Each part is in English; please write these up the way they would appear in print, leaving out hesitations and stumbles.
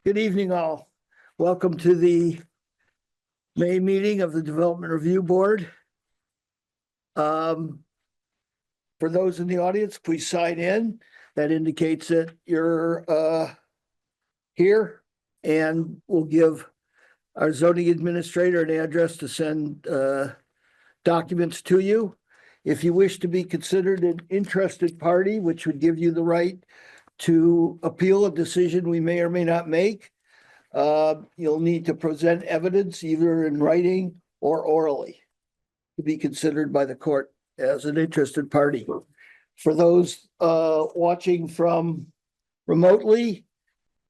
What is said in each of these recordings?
Good evening, all. Welcome to the May meeting of the Development Review Board. For those in the audience, please sign in. That indicates that you're here, and we'll give our zoning administrator an address to send documents to you. If you wish to be considered an interested party, which would give you the right to appeal a decision we may or may not make, you'll need to present evidence either in writing or orally to be considered by the court as an interested party. For those watching from remotely,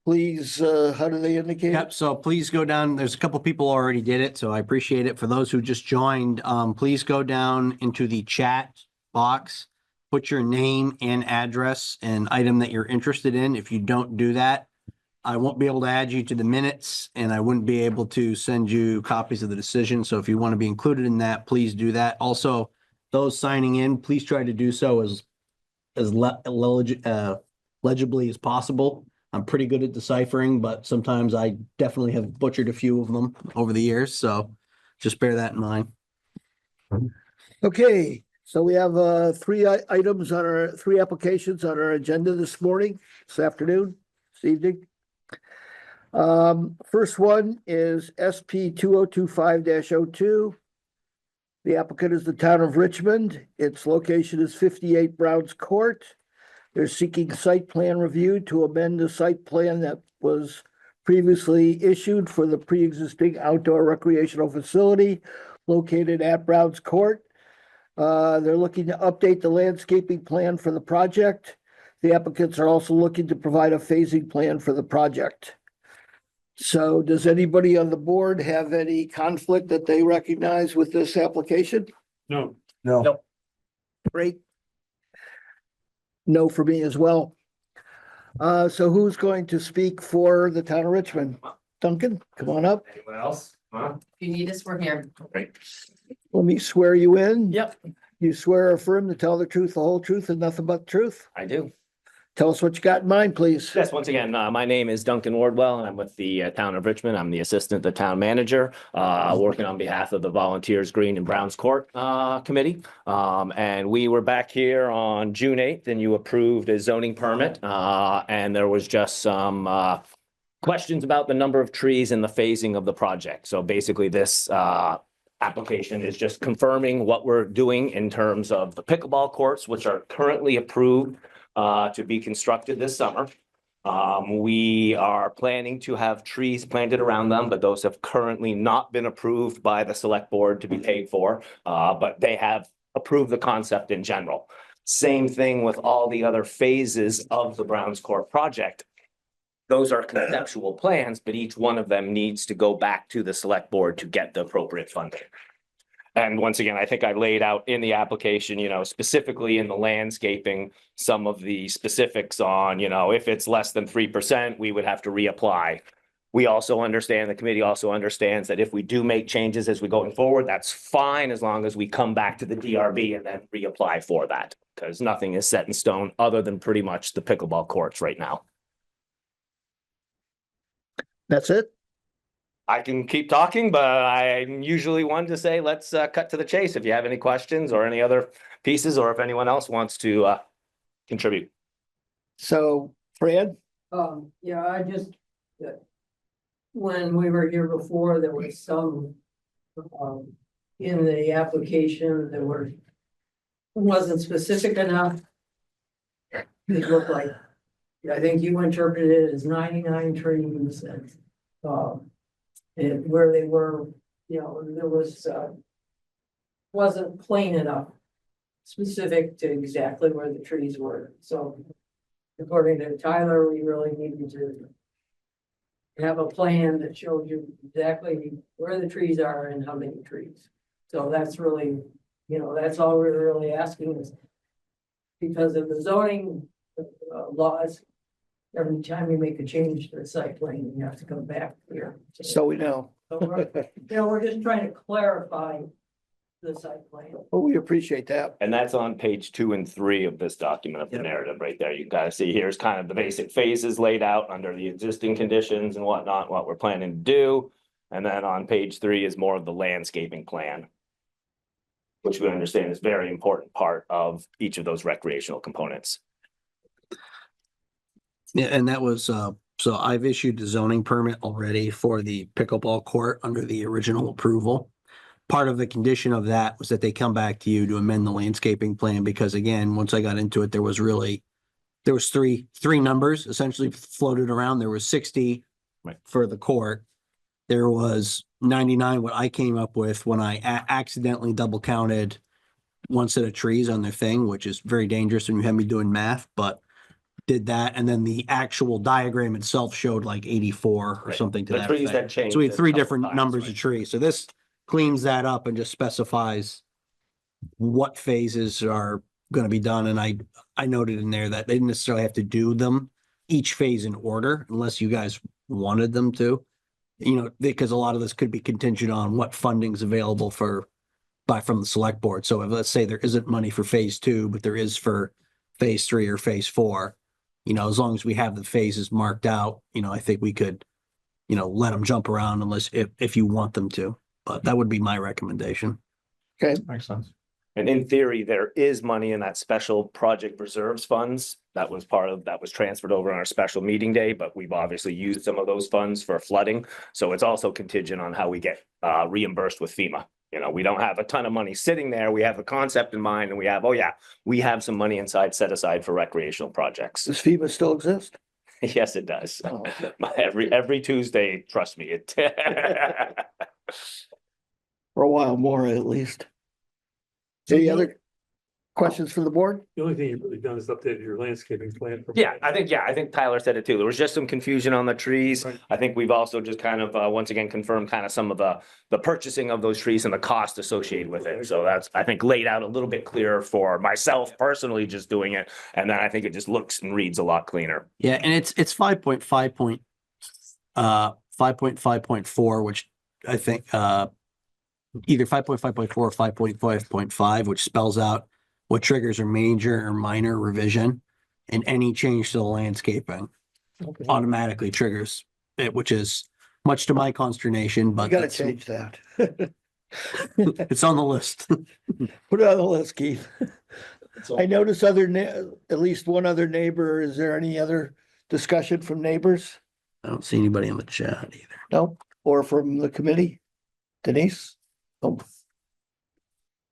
please, how do they indicate? Yep, so please go down. There's a couple people already did it, so I appreciate it. For those who just joined, please go down into the chat box, put your name and address and item that you're interested in. If you don't do that, I won't be able to add you to the minutes and I wouldn't be able to send you copies of the decision. So if you want to be included in that, please do that. Also, those signing in, please try to do so as legibly as possible. I'm pretty good at deciphering, but sometimes I definitely have butchered a few of them over the years. So just bear that in mind. Okay, so we have three applications on our agenda this afternoon, this evening. First one is SP 2025-02. The applicant is the town of Richmond. Its location is 58 Browns Court. They're seeking site plan review to amend the site plan that was previously issued for the pre-existing outdoor recreational facility located at Browns Court. They're looking to update the landscaping plan for the project. The applicants are also looking to provide a phasing plan for the project. So does anybody on the board have any conflict that they recognize with this application? No. Great. No for me as well. So who's going to speak for the town of Richmond? Duncan, come on up. Anyone else? If you need us, we're here. Great. Let me swear you in. Yep, You swear or affirm to tell the truth, the whole truth, and nothing but the truth? I do. Tell us what you got in mind, please. Yes, once again, my name is Duncan Wardwell and I'm with the town of Richmond. I'm the assistant to town manager, working on behalf of the Volunteers Green and Browns Court Committee. And we were back here on June 8th and you approved a zoning permit. And there was just some questions about the number of trees and the phasing of the project. So basically this application is just confirming what we're doing in terms of the pickleball courts, which are currently approved to be constructed this summer. We are planning to have trees planted around them, but those have currently not been approved by the select board to be paid for, but they have approved the concept in general. Same thing with all the other phases of the Browns Court project. Those are conceptual plans, but each one of them needs to go back to the select board to get the appropriate funding. And once again, I think I laid out in the application, specifically in the landscaping, some of the specifics on, if it's less than 3%, we would have to reapply. We also understand, the committee also understands that if we do make changes as we going forward, that's fine as long as we come back to the DRB and then reapply for that, because nothing is set in stone other than pretty much the pickleball courts right now. That's it? I can keep talking, but I'm usually one to say, let's cut to the chase if you have any questions or any other pieces, or if anyone else wants to contribute. So, Fran? Yeah, when we were here before, there was some in the application that wasn't specific enough. It looked like, I think you interpreted it as 99 trees and where they were, there wasn't plain enough specific to exactly where the trees were. So according to Tyler, we really needed to have a plan that shows you exactly where the trees are and how many trees. So that's really, that's all we're really asking is because of the zoning laws. Every time you make a change to the site plan, you have to come back here. So we know. So we're just trying to clarify the site plan. Oh, we appreciate that. And that's on page 2 and 3 of this document of the Yep. narrative right there. You can kind of see here's kind of the basic phases laid out under the existing conditions and whatnot, what we're planning to do. And then on page 3 is more of the landscaping plan, which we understand is a very important part of each of those recreational components. Yeah, and that was, so I've issued the zoning permit already for the pickleball court under the original approval. Part of the condition of that was that they come back to you to amend the landscaping plan, because again, once I got into it, there was three numbers essentially floated around. There was 60 Right. for the court. There was 99, what I came up with when I accidentally double counted one set of trees on their thing, which is very dangerous when you have me doing math, but did that. And then the actual diagram itself showed like 84 or Right. something to The that trees effect. that changed. So we had a 3 couple different times, numbers right? of trees. So this cleans that up and just specifies what phases are going to be done. And I noted in there that they didn't necessarily have to do them each phase in order unless you guys wanted them to, because a lot of this could be contingent on what funding's available from the select board. So if, let's say there isn't money for phase 2, but there is for phase 3 or phase 4, as long as we have the phases marked out, I think we could, let them jump around unless if you want them to, but that would be my recommendation. Okay, Makes sense. And in theory, there is money in that special project reserves funds. That was transferred over on our special meeting day, but we've obviously used some of those funds for flooding. So it's also contingent on how we get reimbursed with FEMA. We don't have a ton of money sitting there. We have the concept in mind and we have some money set aside for recreational projects. does FEMA still exist? Yes, it does. Oh, okay. Every Tuesday, trust me, it. For a while more, at least. Any other questions from the board? The only thing you've really done is updated your landscaping plan. I think Tyler said it too. There was just some confusion on the trees. Right. I think we've also just kind of, once again, confirmed kind of some of the purchasing of those trees and the cost associated with it. So that's, I think, laid out a little bit clearer for myself personally, just doing it. And then I think it just looks and reads a lot cleaner. Yeah, and it's 5.5.4, which I think, either 5.5.4 or 5.5.5, which spells out what triggers a major or minor revision, and any change to the landscaping automatically triggers it, which is much to my consternation, You but gotta that's- change that. it's on the list. Put it on the list, Keith. I noticed at least one other neighbor. Is there any other discussion from neighbors? I don't see anybody in the chat either. No, or from the committee? Denise? Nope.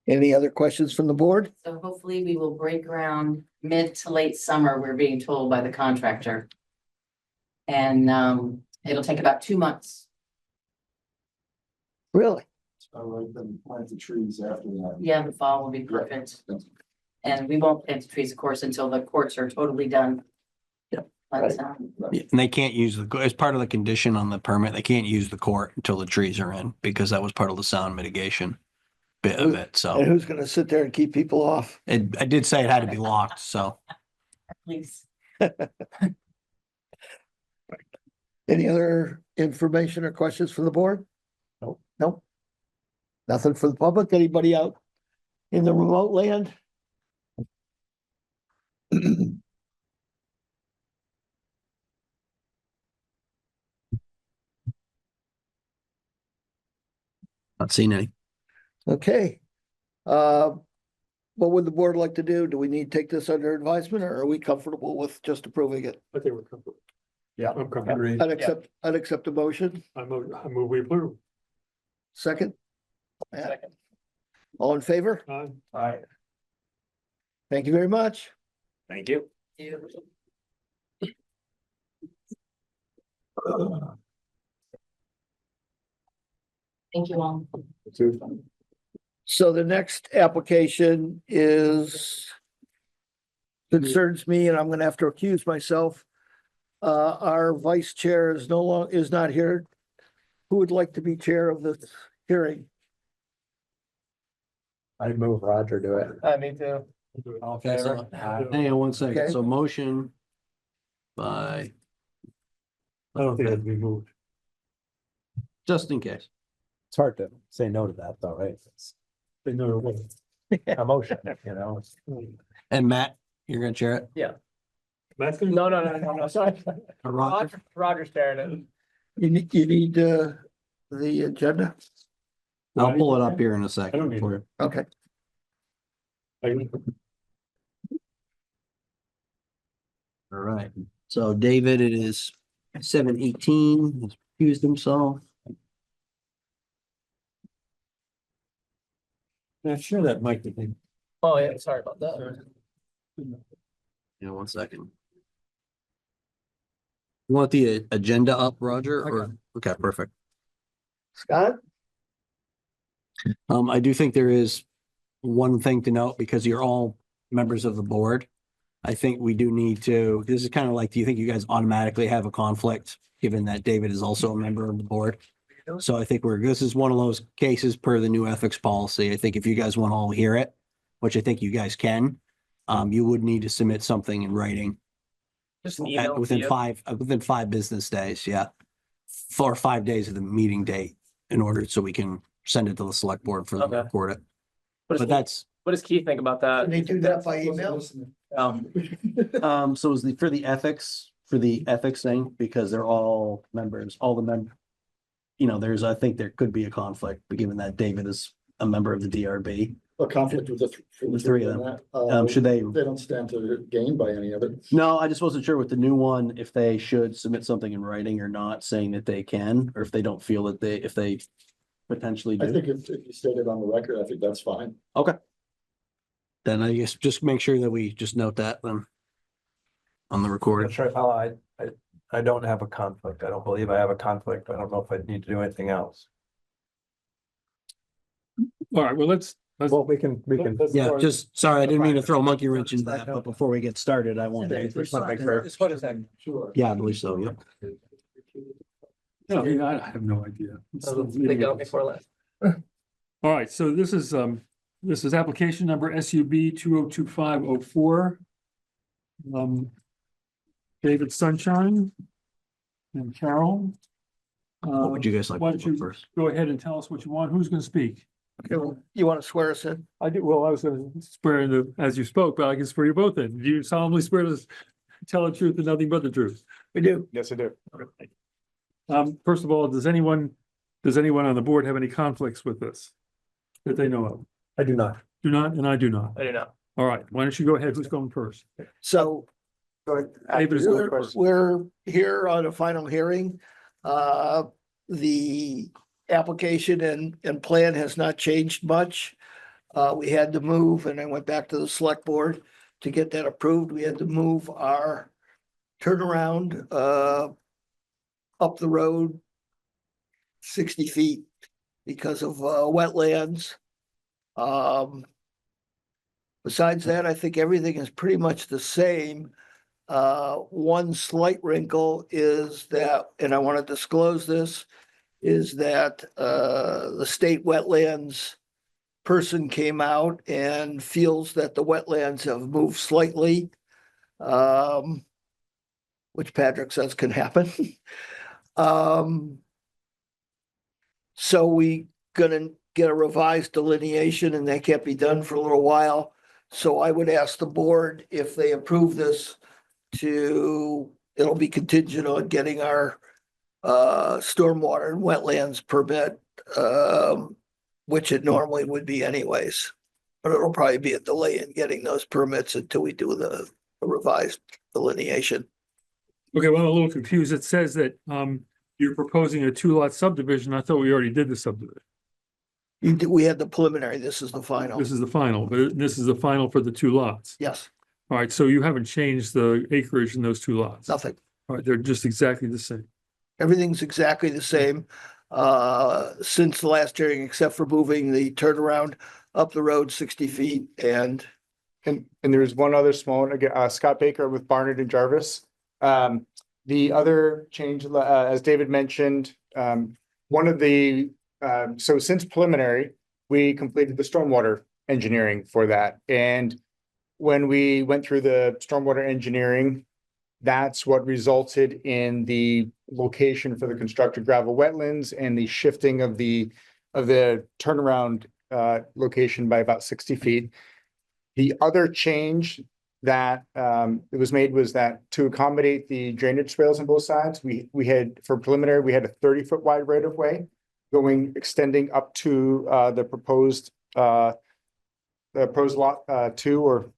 Any other questions from the board? So hopefully we will break ground mid to late summer, we're being told by the contractor. And it'll take about 2 months. Really? Then plant the trees after that. Yeah, the fall will be perfect. And we won't plant the trees, of course, until the courts are totally done. Yep. But Yeah, and they can't use as part of the condition on the permit, they can't use the court until the trees are in, because that was part of the sound mitigation bit of it, And so. who's gonna sit there and keep people off? I did say it had to be locked, so. please. Any other information or questions from the board? Nope. Nope. Nothing for the public? Anybody out in the remote land? Not seen any. Okay. What would the board like to do? Do we need to take this under advisement, or are we comfortable with just approving it? I think we're comfortable. Yeah. I'm comfortable. Agreed. Accept a motion, I move we approve. second? Yeah. All in favor? Aye. Thank you very much. Thank you. Thank you all. So the next application concerns me, and I'm gonna have to accuse myself. Our vice chair is not here. Who would like to be chair of this hearing? I move Roger do it. Me too. Okay, so, hang on one second. Okay. So motion by, I don't think it has to be moved. just in case. It's hard to say no to that though, right? They know what a motion, you know. And Matt, you're gonna chair it? That's No, sorry. Or Roger? Roger's staring at it. You need, the agenda? I'll pull it up here in a I don't second need for you. Okay. All right, so David, it is 7:18, he's excused himself. Yeah, sure, that might be. Oh, yeah, sorry about that. Yeah, 1 second. You want the agenda up, Roger, or, okay, perfect. Scott? I do think there is one thing to note, because you're all members of the board. I think we do need to, this is kind of like, do you think you guys automatically have a conflict, given that David is also a member of the board? So I think this is one of those cases per the new ethics policy. I think if you guys want to all hear it, which I think you guys can, you would need to submit something in writing Just an email. within to you. within 5 business days, yeah. 4 or 5 days of the meeting date in order, so we can send it to the select board for them to Okay. record it. What But does Keith think about Can that? they do that by email? So is for the ethics thing, because they're all members, all the members. You know, I think there could be a conflict, but given that David is a member of the DRB, A conflict with The three of them. should they? They don't stand to gain by any of it. No, I just wasn't sure with the new one, if they should submit something in writing or not, saying that they can, or if they don't feel that if they potentially I do. think if you state it on the record, I think that's fine. Okay. Then I guess just make sure that we just note that then on the recording. That's right. Oh, I don't have a conflict. I don't believe I have a conflict. I don't know if I need to do anything else. All right, well, let's, Well, we can. Yeah, just, sorry, I didn't mean to throw a monkey wrench into that, but before we get started, I want to. Just wanna make sure. What is that? Sure. Yeah, I believe so, yeah. no, I have no idea. They got before last. All right, so this is application number SUB 202504. David Sunshine and Carol. What would you guys like Why to don't do you first? go ahead and tell us what you want? Who's going to speak? Okay, well, you want to swear us in? I do, well, I was going to swear in as you spoke, but I can swear you both in. Do you solemnly swear to tell the truth and nothing but the truth? We do. Yes, I do. First of all, does anyone on the board have any conflicts with this that they know of? I do not. Do not, and I do not. I do not. All right, why don't you go ahead? Who's going first? So David is going we're, first. we're here on a final hearing. The application and plan has not changed much. We had to move, and I went back to the select board to get that approved. We had to move our turnaround up the road 60 feet because of wetlands. Besides that, I think everything is pretty much the same. One slight wrinkle is that, and I want to disclose this, is that the state wetlands person came out and feels that the wetlands have moved slightly, which Patrick says can happen. So we gonna get a revised delineation, and that can't be done for a little while. So I would ask the board, if they approve this, it'll be contingent on getting our stormwater and wetlands permit, which it normally would be anyways. But it'll probably be a delay in getting those permits until we do the revised delineation. Okay, well, I'm a little confused. It says that you're proposing a 2-lot subdivision. I thought we already did the subdivision. We had the preliminary, this is the final. This is the final, but this is the final for the 2 lots. Yes, All right, so you haven't changed the acreage in those 2 lots. nothing. All right, they're just exactly the same. Everything's exactly the same since the last hearing, except for moving the turnaround up the road 60 feet and And there is one other small one, again, Scott Baker with Barnard and Jarvis. The other change, as David mentioned, one of the, so since preliminary, we completed the stormwater engineering for that. And when we went through the stormwater engineering, that's what resulted in the location for the constructed gravel wetlands and the shifting of the turnaround location by about 60 feet. The other change that it was made was that to accommodate the drainage swales on both sides, we had, for preliminary, we had a 30-foot wide right of way extending up to the proposed lot 2, or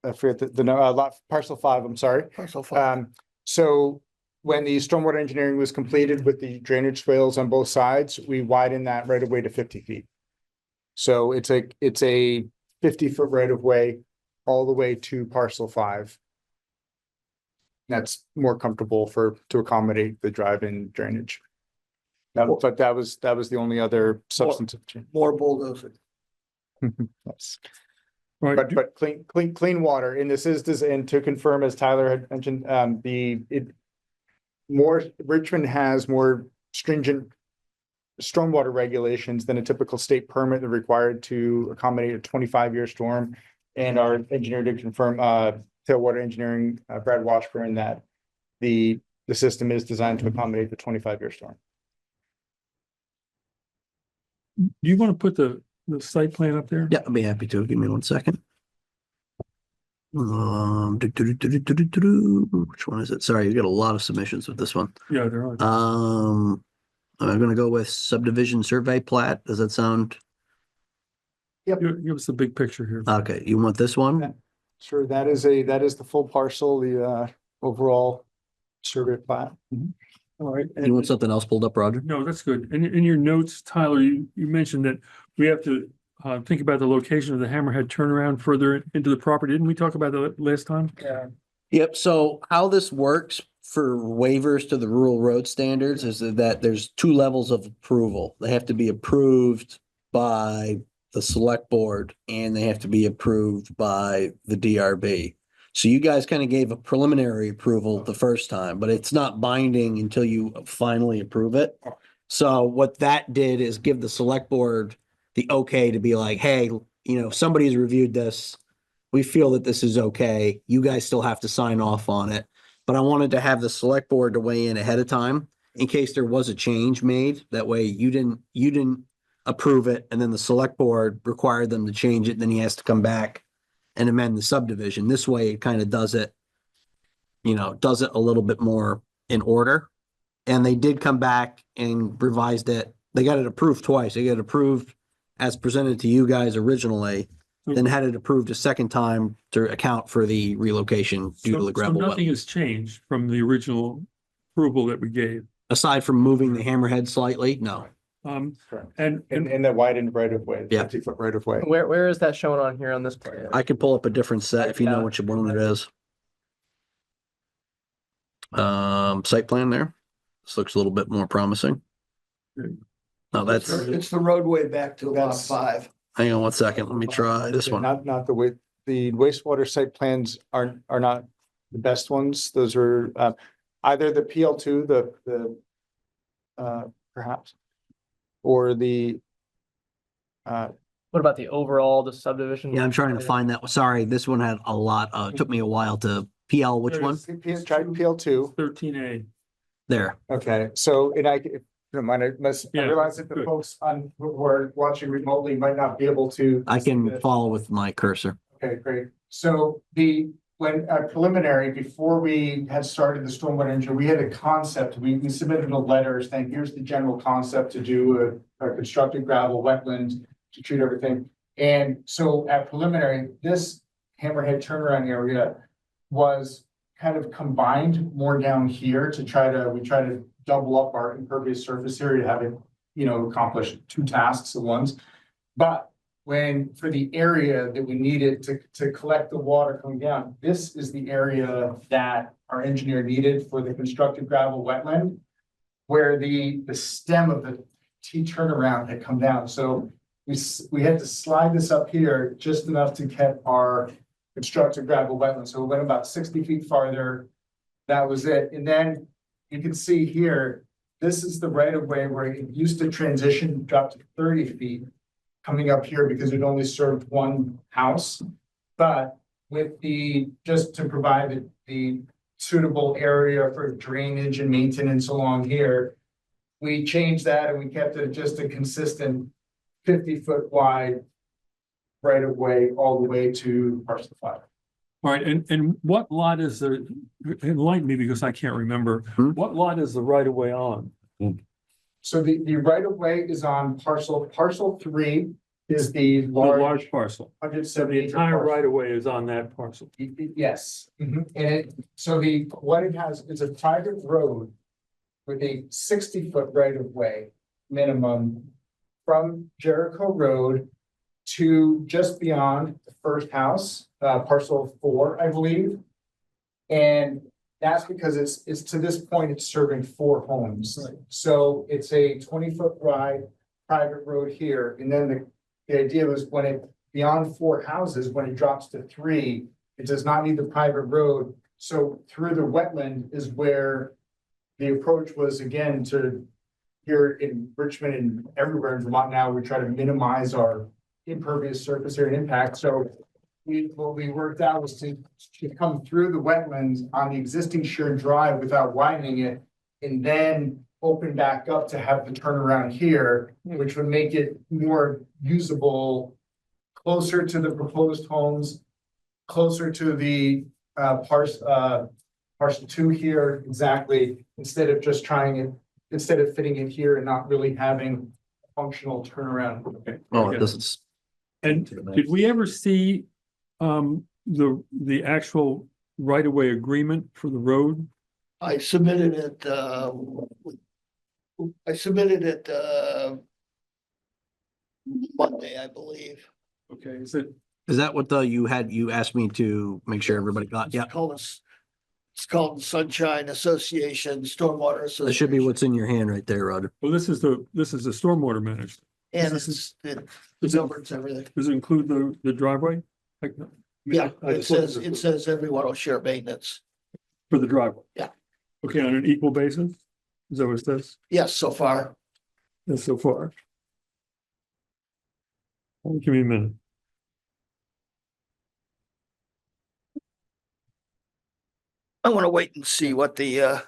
I forget the lot parcel 5, I'm sorry. Parcel 5. So when the stormwater engineering was completed with the drainage swales on both sides, we widened that right of way to 50 feet. So it's a 50-foot right of way all the way to parcel 5. That's more comfortable to accommodate the drive-in drainage. But that was the only other substantive change. More bulldozing. Yes. Right, But clean water, and this is, and to confirm, as Tyler had mentioned, Richmond has more stringent stormwater regulations than a typical state permit required to accommodate a 25-year storm. And our engineer did confirm, Tailwater Engineering, Brad Washburn, that the system is designed to accommodate the 25-year storm. do you want to put the site plan up there? Yeah, I'll be happy to. Give me 1 second. Which one is it? Sorry, you got a lot of submissions with this one. Yeah, there are. I'm gonna go with subdivision survey plat. Does that sound? Give us the big picture here. Okay, you want this one? Sure, that is the full parcel, the overall survey plat. All right. You want something else pulled up, Roger? No, that's good. In your notes, Tyler, you mentioned that we have to think about the location of the hammerhead turnaround further into the property. Didn't we talk about that last time? Yeah. Yep, so how this works for waivers to the rural road standards is that there's 2 levels of approval. They have to be approved by the select board and they have to be approved by the DRB. So you guys kind of gave a preliminary approval the first time, but it's not binding until you finally approve it. So what that did is give the select board the okay to be like, hey, somebody's reviewed this. We feel that this is okay. You guys still have to sign off on it. But I wanted to have the select board to weigh in ahead of time in case there was a change made. That way you didn't approve it and then the select board required them to change it. Then he has to come back and amend the subdivision. This way it kind of does it a little bit more in order. And they did come back and revised it. They got it approved twice. They got it approved as presented to you guys originally, then had it approved a second time to account for the relocation due to the gravel So nothing wetland. has changed from the original approval that we gave. Aside from moving the hammerhead slightly, no. Correct. And In the widened right of way, Yeah. 50-foot right of way. Where is that shown on here on this plan? I can pull up a different set if you know which one it is. Site plan there. This looks a little bit more promising. No, that's, It's the roadway back to lot That's- 5. hang on 1 second. Let me try this one. Not the way, the wastewater site plans are not the best ones. Those are either the PL2, the perhaps, or the What about the overall, the subdivision? Yeah, I'm trying to find that. Sorry, this one had a lot. It took me a while to PL, which one? Try PL2. 13A. There. Okay, so, and if you don't mind, I Yeah, realize that the good. folks who are watching remotely might not be able to. I see can this. follow with my cursor. Okay, great. So when preliminary, before we had started the stormwater engineer, we had a concept. We submitted a letter saying, here's the general concept to do a constructed gravel wetland to treat everything. And so at preliminary, this hammerhead turnaround area was kind of combined more down here to we try to double up our impervious surface area to have it, accomplish 2 tasks at once. But for the area that we needed to collect the water coming down, this is the area that our engineer needed for the constructed gravel wetland, where the stem of the T turnaround had come down. So we had to slide this up here just enough to get our constructed gravel wetland. So it went about 60 feet farther. That was it. And then you can see here, this is the right of way where it used to transition, drop to 30 feet. Coming up here because it only served one house. But with just to provide the suitable area for drainage and maintenance along here, we changed that and we kept it just a consistent 50-foot wide right of way all the way to parcel 5. All right, and what lot is the, enlighten me because I can't remember. What lot is the right of way on? So the right of way is on parcel 3 is the The large large parcel. 170 The acre entire parcel. right of way is on that parcel. Yes, and what it has is a private road with a 60-foot right of way minimum from Jericho Road to just beyond the first house, parcel 4, I believe. And that's because it's to this point, it's serving 4 homes. Right. So it's a 20-foot wide private road here, and then the idea was when it beyond 4 houses, when it drops to 3, it does not need the private road. So through the wetland is where the approach was, again, to here in Richmond and everywhere in Vermont now, we try to minimize our impervious surface area impact. So what we worked out was to come through the wetlands on the existing shared drive without widening it, and then open back up to have the turnaround here, which would make it more usable, closer to the proposed homes, closer to the parcel 2 here, exactly, instead of just instead of fitting it here and not really having a functional turnaround. Oh, this is, And did we ever see the actual right of way agreement for the road? I submitted it, Monday, I believe. Okay, is it, is that what you asked me to make sure everybody got? Yeah, It's called Sunshine Association, Stormwater Association. that should be what's in your hand right there, Roger. well, this is the stormwater management. And it governs everything. Does it include the driveway? Like, Yeah, I it just looked at says, it says everyone will share maintenance. For the driveway? Yeah. Okay, on an equal basis? Is that what it says? Yes, so far. That's so far. Give me a minute. I want to wait and see what the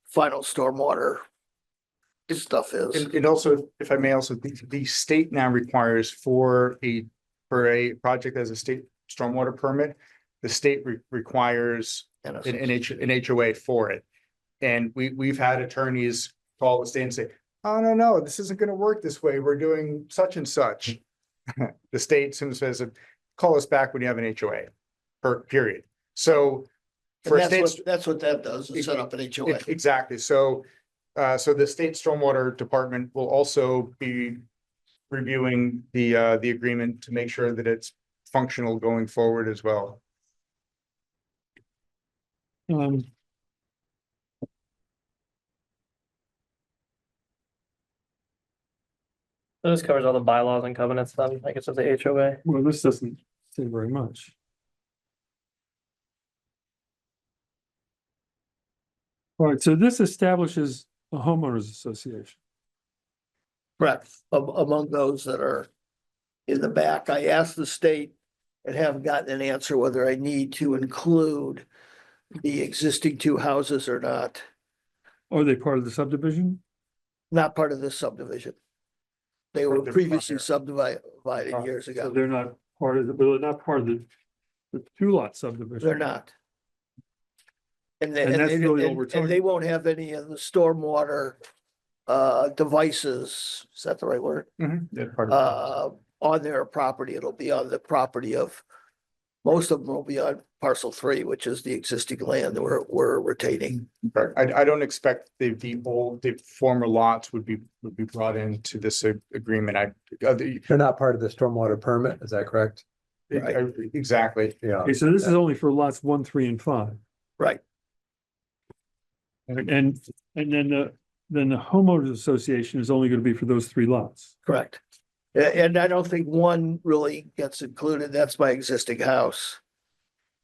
final stormwater stuff is. And also, if I may also, the state now requires for a project as a state stormwater permit, the state requires And an HOA for it. And we've had attorneys call the state and say, oh, no, this isn't gonna work this way. We're doing such and such. The state soon says, call us back when you have an HOA, period. So for a state. That's what that does, is set up an HOA. Exactly. So the state stormwater department will also be reviewing the agreement to make sure that it's functional going forward as well. This covers all the bylaws and covenants then, I guess of the HOA. Well, this doesn't say very much. All right, so this establishes a homeowners association. Correct, among those that are in the back. I asked the state and haven't gotten an answer whether I need to include the existing 2 houses or not. Are they part of the subdivision? Not part of this subdivision. They were previously subdivided years So ago. they're not part of they're not part of the 2-lot subdivision. They're not. And And that's really all we're and talking. they won't have any of the stormwater devices, is that the right word? On their property. It'll be on the property of, most of them will be on parcel 3, which is the existing land that we're retaining. I don't expect the former lots would be brought into this agreement. They're not part of the stormwater permit, is that correct? Exactly. Yeah. Okay, so this is only for lots 1, 3, and 5. Right. And then the homeowners association is only going to be for those 3 lots. Correct. And I don't think 1 really gets included. That's my existing house.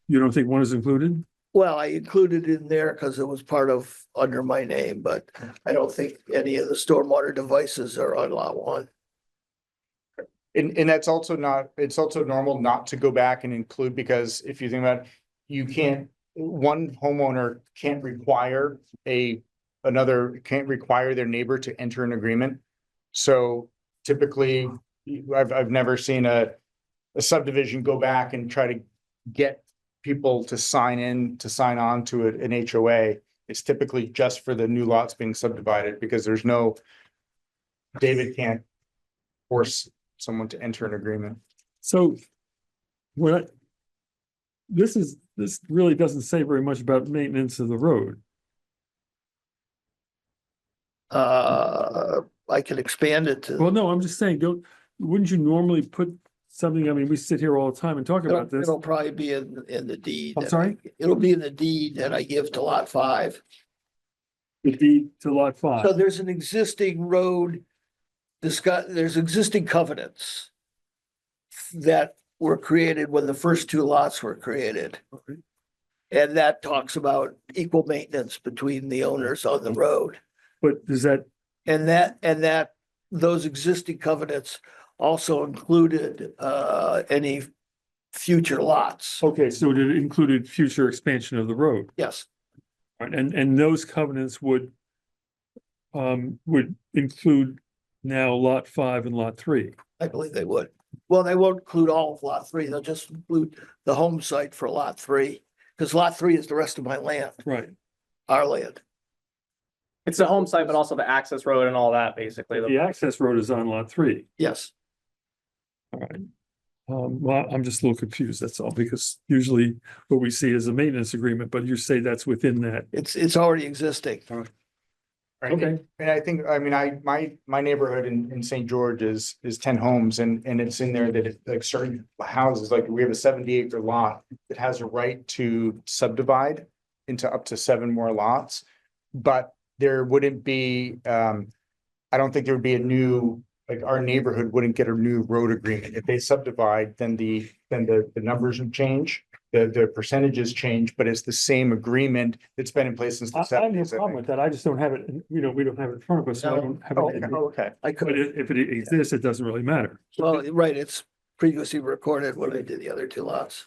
You don't think 1 is included? Well, I included it in there because it was part of under my name, but I don't think any of the stormwater devices are on lot 1. And that's also it's also normal not to go back and include, because if you think about it, one homeowner can't require their neighbor to enter an agreement. So typically I've never seen a subdivision go back and try to get people to sign on to an HOA. It's typically just for the new lots being subdivided because David can't force someone to enter an agreement. So this really doesn't say very much about maintenance of the road. I can expand it to. Well, no, I'm just saying, wouldn't you normally put something, I mean, we sit here all the time and talk about this. It'll probably be in the deed. I'm sorry? It'll be in the deed that I give to lot 5. The deed to lot 5. So there's an existing road. There's existing covenants that were created when the first 2 lots were created. And that talks about equal maintenance between the owners on the road. But does that, And those existing covenants also included any future lots. okay, so it included future expansion of the road. Yes, Right, and those covenants would include now lot 5 and lot 3. I believe they would. Well, they won't include all of lot 3. They'll just include the home site for lot 3. Because lot 3 is the rest of my land, Right. our land. It's the home site, but also the access road and all that, basically. The access road is on lot 3. Yes, All right. Well, I'm just a little confused, that's all, because usually what we see is a maintenance agreement, but you say that's within that. it's already existing. Right. Okay. And I think, I mean, my neighborhood in St. George is 10 homes and it's in there that like certain houses, like we have a 70-acre lot that has a right to subdivide into up to 7 more lots. But there wouldn't be, I don't think there would be a new, like our neighborhood wouldn't get a new road agreement. If they subdivide, then the numbers would change. The percentages change, but it's the same agreement that's been in place since the I have no seventies. problem with that, I just don't have it, we don't have it in front of us, so I don't have Oh, it. okay. I But could, if it exists, it doesn't really matter. well, right, it's previously recorded when I did the other 2 lots.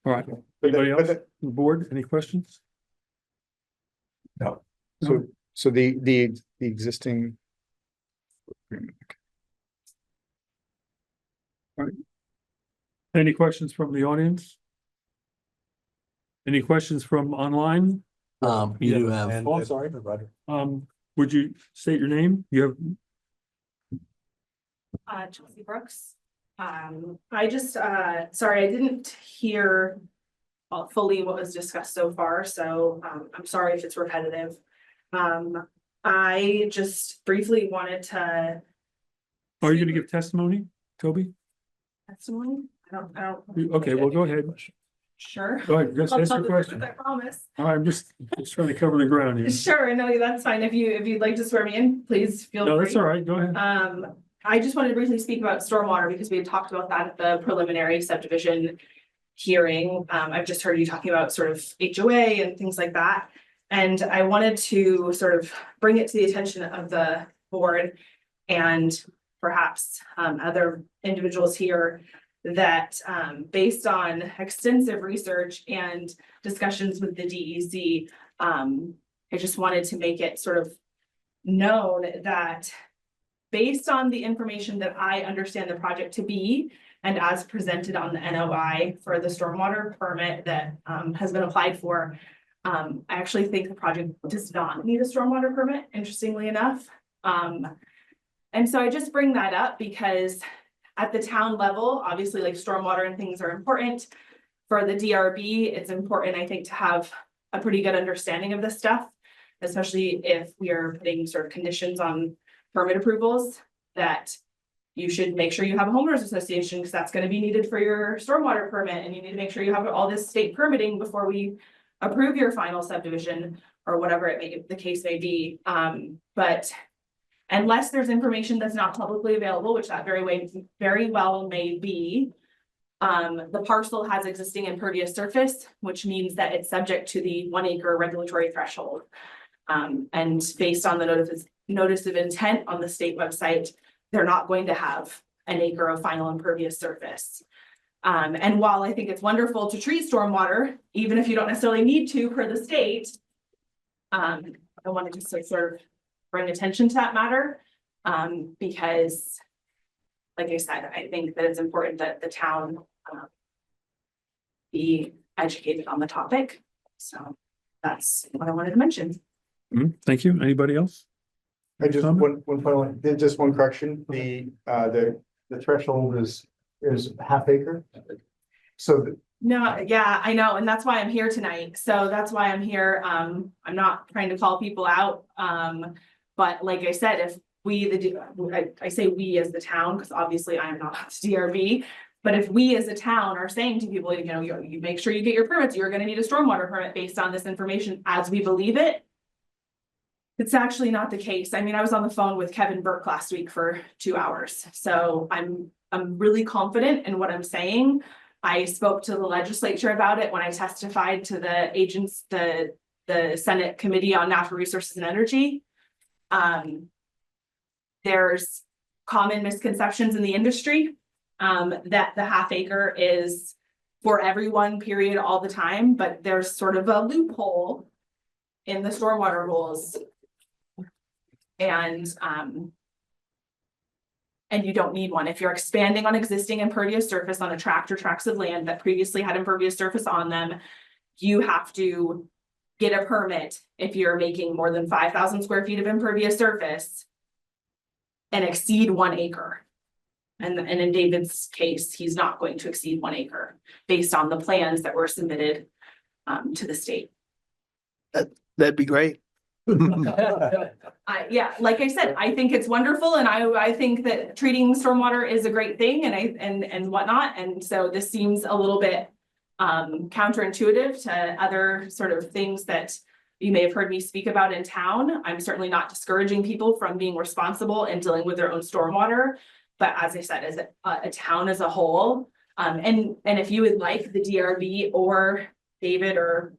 All right, But anybody else the- on the board, any questions? No. So the existing. Any questions from the audience? Any questions from online? You do have, Oh, I'm sorry. Would you state your name? You have, Chelsea Brooks. I just, sorry, I didn't hear fully what was discussed so far, so, I'm sorry if it's repetitive. I just briefly wanted to. are you gonna give testimony, Toby? Testimony? I don't. Okay, well, go ahead. Sure. Go ahead, just I'll ask tell your the truth, question. I promise. All right, I'm just trying to cover the ground here. Sure, no, that's fine. If you'd like to swear me in, please feel free. No, that's all right, go ahead. I just wanted to briefly speak about stormwater because we had talked about that at the preliminary subdivision hearing. I've just heard you talking about sort of HOA and things like that. And I wanted to sort of bring it to the attention of the board and perhaps other individuals here that based on extensive research and discussions with the DEC, I just wanted to make it sort of known that based on the information that I understand the project to be, and as presented on the NOI for the stormwater permit that has been applied for, I actually think the project does not need a stormwater permit, interestingly enough. And so I just bring that up because at the town level, obviously like stormwater and things are important. For the DRB, it's important, I think, to have a pretty good understanding of this stuff, especially if we are putting sort of conditions on permit approvals, that you should make sure you have a homeowners association because that's going to be needed for your stormwater permit. And you need to make sure you have all this state permitting before we approve your final subdivision or whatever the case may be. But unless there's information that's not publicly available, which that very well may be, the parcel has existing impervious surface, which means that it's subject to the 1 acre regulatory threshold. And based on the notice of intent on the state website, they're not going to have an acre of final impervious surface. And while I think it's wonderful to treat stormwater, even if you don't necessarily need to per the state, I wanted to sort of bring attention to that matter, because like I said, I think that it's important that the town be educated on the topic. So that's what I wanted to mention. Thank you. Anybody else? I just, Comment? one point, just one correction, the threshold is half acre. So No, yeah, I know, and that's why I'm here tonight. So that's why I'm here. I'm not trying to call people out. But like I said, if we, I say we as the town, because obviously I am not the DRB. But if we as a town are saying to people, you know, you make sure you get your permits, you're gonna need a stormwater permit based on this information as we believe it. It's actually not the case. I mean, I was on the phone with Kevin Burke last week for 2 hours. So I'm really confident in what I'm saying. I spoke to the legislature about it when I testified to the agents, the Senate Committee on Natural Resources and Energy. There's common misconceptions in the industry that the half acre is for everyone, period, all the time, but there's sort of a loophole in the stormwater rules. And you don't need one. If you're expanding on existing impervious surface on a tract or tracts of land that previously had impervious surface on them, you have to get a permit if you're making more than 5,000 square feet of impervious surface and exceed 1 acre. And in David's case, he's not going to exceed 1 acre based on the plans that were submitted to the state. That'd be great. Yeah, like I said, I think it's wonderful, and I think that treating stormwater is a great thing, and whatnot. And so this seems a little bit counterintuitive to other sort of things that you may have heard me speak about in town. I'm certainly not discouraging people from being responsible and dealing with their own stormwater. But as I said, as a town as a whole, and if you would like the DRB or David or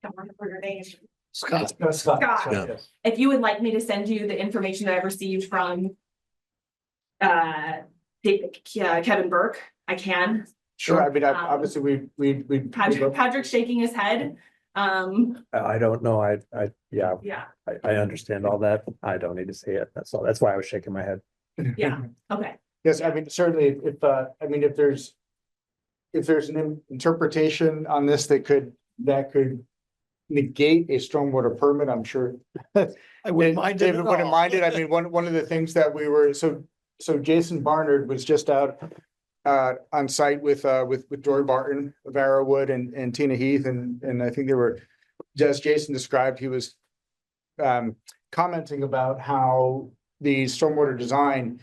I don't remember your name. Scott. Scott. Yes. If you would like me to send you the information that I received from Kevin Burke, I can. sure, I mean, obviously we. Patrick's shaking his head. I don't know. Yeah, Yeah, I understand all that. I don't need to see it. That's all. That's why I was shaking my head. yeah, okay. Yes, I mean, certainly if there's an interpretation on this that could negate a stormwater permit, I'm sure. I wouldn't mind it David at wouldn't all. mind it. I mean, one of the things that we were, so Jason Barnard was just out on site with Dory Barton of Arrowwood and Tina Heath, and I think they were, as Jason described, he was commenting about how the stormwater design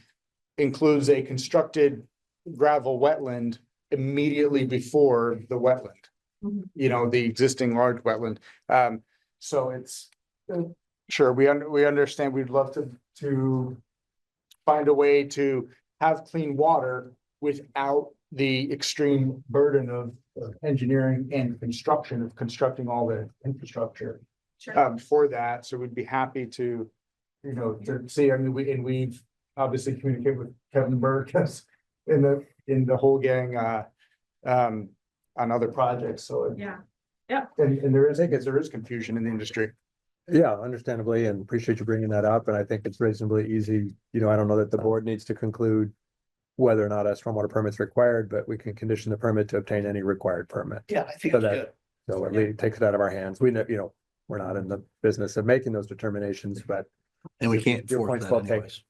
includes a constructed gravel wetland immediately before the wetland. Mhm. You know, the existing large wetland. So it's, sure, we understand, we'd love to find a way to have clean water without the extreme burden of engineering and constructing all the infrastructure Sure. for that. So we'd be happy to, you know, to see, I mean, we've obviously communicated with Kevin Burke in the whole gang on other projects, so. Yeah. And there is confusion in the industry. Yeah, understandably, and appreciate you bringing that up. And I think it's reasonably easy. You know, I don't know that the board needs to conclude whether or not a stormwater permit is required, but we can condition the permit to obtain any required permit. Yeah, I think So it's that- good. So it really takes it out of our hands. We know, you know, we're not in the business of making those determinations, but And we can't Your enforce point's that well taken. anyways.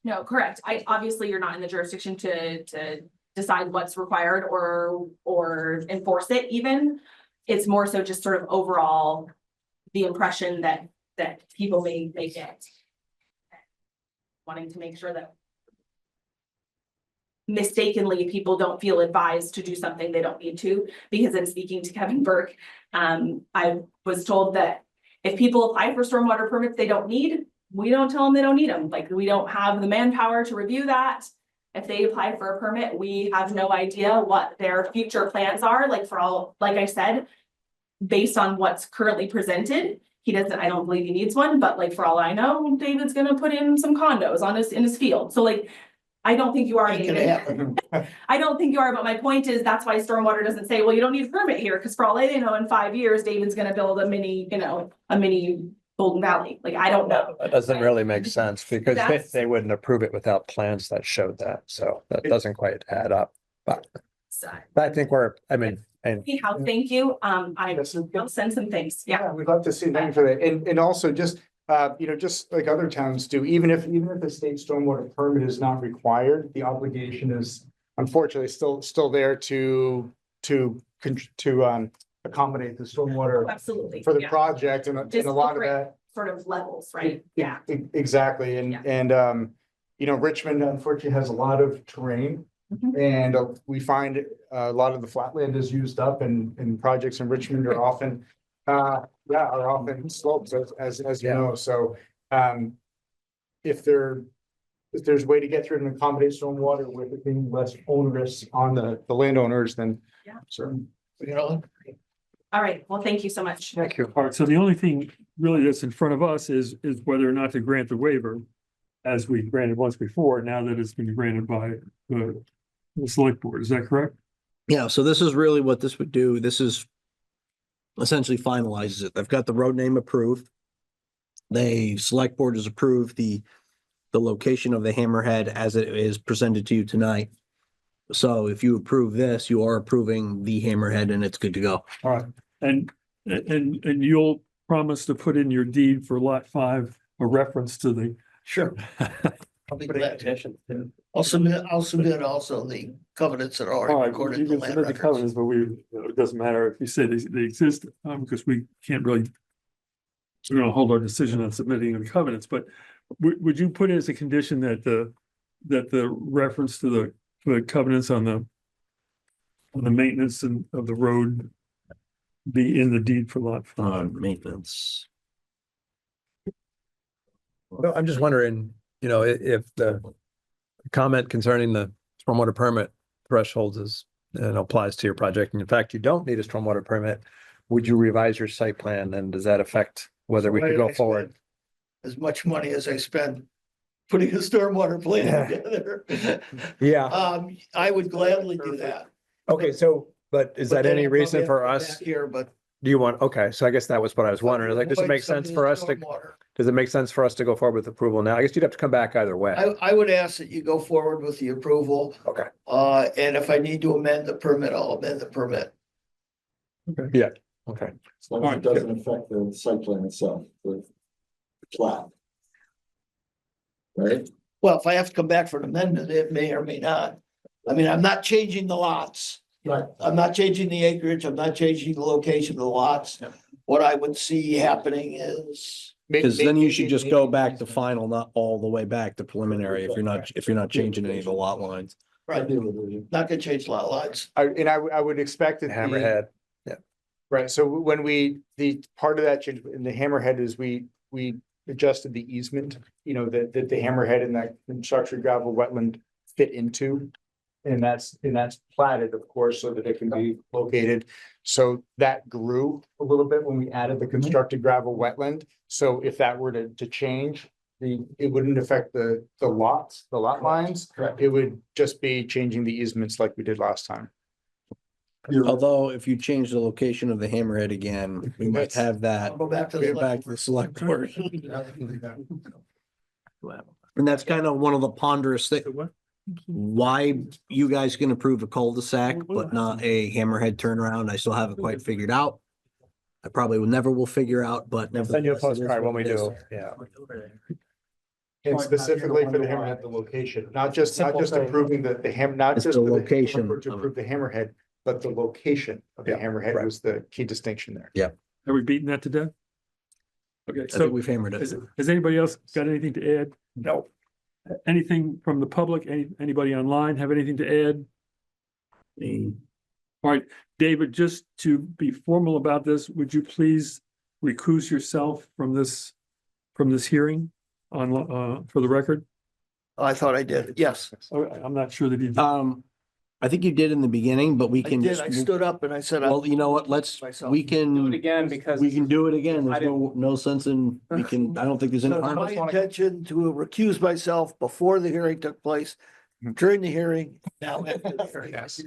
No, correct. Obviously, you're not in the jurisdiction to decide what's required or enforce it even. It's more so just sort of overall the impression that people may get. Wanting to make sure that mistakenly people don't feel advised to do something they don't need to, because in speaking to Kevin Burke, I was told that if people apply for stormwater permits they don't need, we don't tell them they don't need them. Like, we don't have the manpower to review that. If they apply for a permit, we have no idea what their future plans are, like I said, based on what's currently presented. I don't believe he needs one, but like, for all I know, David's gonna put in some condos in his field. So like, I don't think you are, Ain't gonna David. happen. I don't think you are, but my point is, that's why stormwater doesn't say, well, you don't need a permit here, because for all I know, in 5 years, David's gonna build a mini Golden Valley, like, I don't know. That doesn't really make sense because That's- they wouldn't approve it without plans that showed that. So that doesn't quite add up. But So, I think and anyhow, thank you, Yes, I'll send some things, yeah. We'd love to see, thank you for that. And also just, just like other towns do, even if the state stormwater permit is not required, the obligation is unfortunately still there to accommodate the stormwater Absolutely. for the yeah. project and Just a lot of different that. Sort of levels, right? Yeah. Exactly. Yeah. And Richmond unfortunately has a lot of terrain. Mhm. And we find a lot of the flatland is used up and projects in Richmond are often, are often slopes as you Yeah. know, so. If there's a way to get through and accommodate stormwater with it being less onerous on the landowners, then. Yeah. Sure. You know, All right, well, thank you so much. thank you. All right, so the only thing really that's in front of us is whether or not to grant the waiver. As we granted once before, now that it's been granted by the select board, is that correct? Yeah, so this is really what this would do. This is essentially finalizes it. They've got the road name approved. The select board has approved the location of the hammerhead as it is presented to you tonight. So if you approve this, you are approving the hammerhead and it's good to go. All right, and you'll promise to put in your deed for lot 5 a reference to the. sure. I'll be glad to. I'll submit also the covenants that are All already right, recorded you in the can land submit the records. covenants, but it doesn't matter if you say they exist, because we can't really. We're gonna hold our decision on submitting the covenants, but would you put it as a condition that the reference to the covenants on the maintenance of the road be in the deed for lot 5? Maintenance. Well, I'm just wondering, if the comment concerning the stormwater permit thresholds is, and applies to your project, and in fact, you don't need a stormwater permit, would you revise your site plan, and does that affect whether we Why could did go I forward? spend as much money as I spend putting a stormwater plan together? Yeah, I would gladly do that. okay, but is But that then any I'll probably reason have to for come us? back here, but. Do you want, okay, so I guess that was what I was wondering, like, does it avoid make some sense of for the us to, stormwater. does it make sense for us to go forward with approval now? I guess you'd have to come back either way. I would ask that you go forward with the approval. Okay. And if I need to amend the permit, I'll amend the permit. Yeah, okay. As long as it doesn't affect the site plan itself, the plat. Right? Well, if I have to come back for an amendment, it may or may not. I mean, I'm not changing the lots. Right. I'm not changing the acreage. I'm not changing the location of the lots. Yeah. What I would see happening is, Because then you should just go back to final, not all the way back to preliminary if you're not changing any of the lot lines. I right, agree with you. not gonna change lot lines. I would expect that. Hammerhead. Right, so when the part of that change in the hammerhead is we adjusted the easement, that the hammerhead and that construction gravel wetland fit into. And that's platted, of course, so that it can be located. So that grew a little bit when we added the constructed gravel wetland. So if that were to change, it wouldn't affect the lot lines. Correct. It would just be changing the easements like we did last time. Although if you change the location of the hammerhead again, we might have that I'll go back to the. get back select to the select board. board. And that's kind of one of the ponderous things. Why you guys can approve a cul-de-sac, but not a hammerhead turnaround, I still haven't quite figured out. I probably will figure out, but never. Send you a postcard when we do, yeah. And specifically for the hammerhead, the location, not just approving not It's just the for location to of it. approve the hammerhead, but the location of the Yeah, hammerhead right. was the key distinction there. Are we beating that to death? Okay, I think so we've hammered it. has anybody else got anything to add? No. Anything from the public? Anybody online have anything to add? All right, David, just to be formal about this, would you please recuse yourself from this hearing on, for the record? I thought I did, yes. I'm not sure that you. I think you did in the beginning, but we I can did, just, I stood up and I said. well, you know what, we can, again, because. we can do it again. There's no sense in, I don't think there's any. So my intention to recuse myself before the hearing took place, during the hearing, now after the hearing. Yes.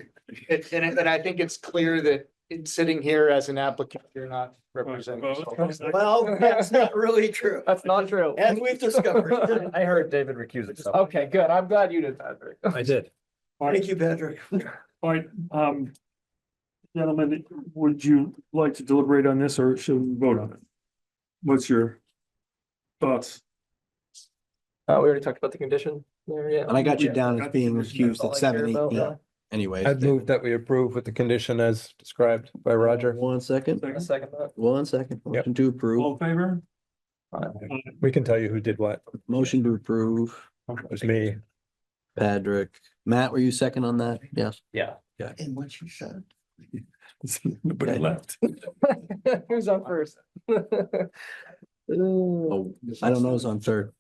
And I think it's clear that sitting here as an applicant, you're not representing. Well, that's not really true, That's not true. as we've discovered. I heard David recuse himself. Okay, good. I'm glad you did that. I did. Thank you, Patrick. All right, gentlemen, would you like to deliberate on this or should we vote on it? What's your thoughts? We already talked about the condition there, yeah. And I got you Yeah, down got as the being condition, recused all at I care 7:18 about, anyways. I'd move that we approve with the condition as described by Roger. One second, A second that. 1 second. Yep. Motion to approve, All in favor? We can tell you who did what. motion to approve. It was me. Patrick, Matt, were you second on that? Yes. Yeah. And what you said. Nobody Okay. left. Who's on first? Oh, I don't know, it's on third.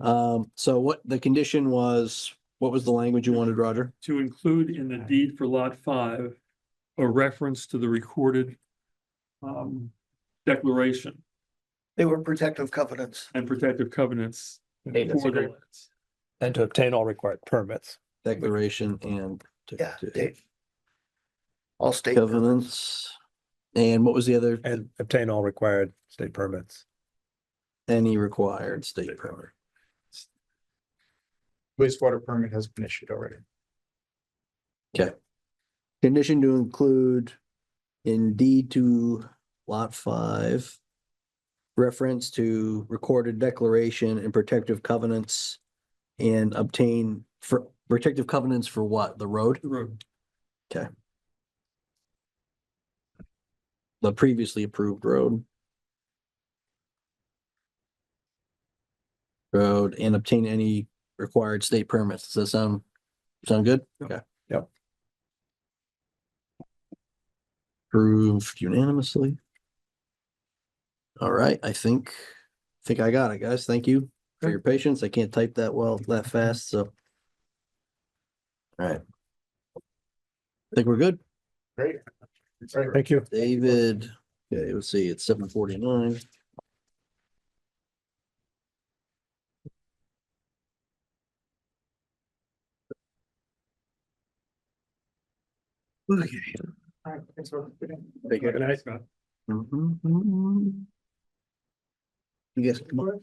So what the condition was, what was the language you wanted, Roger? To include in the deed for lot 5, a reference to the recorded declaration They were protective covenants. and protective covenants. Maintenance for the agreement. lots. And to obtain all required permits. Declaration and. Yeah, Dave. All state. Covenants. And what was the other, And obtain all required state permits. any required state permit? Wastewater permit has been issued already. Condition to include in deed to lot 5. Reference to recorded declaration and protective covenants. And obtain for protective covenants for what? The road? The road. The previously approved road. Road and obtain any required state permits. Does that sound good? Yep. Okay. Yep. Approved unanimously. All right, I think I got it, guys. Thank you for your patience. I can't type that fast, so. All right. Think we're good? Great. Thank you. David, okay, let's see, it's 7:49. Okay. All right, thanks for. Take care. Good night, Scott. You guys come on.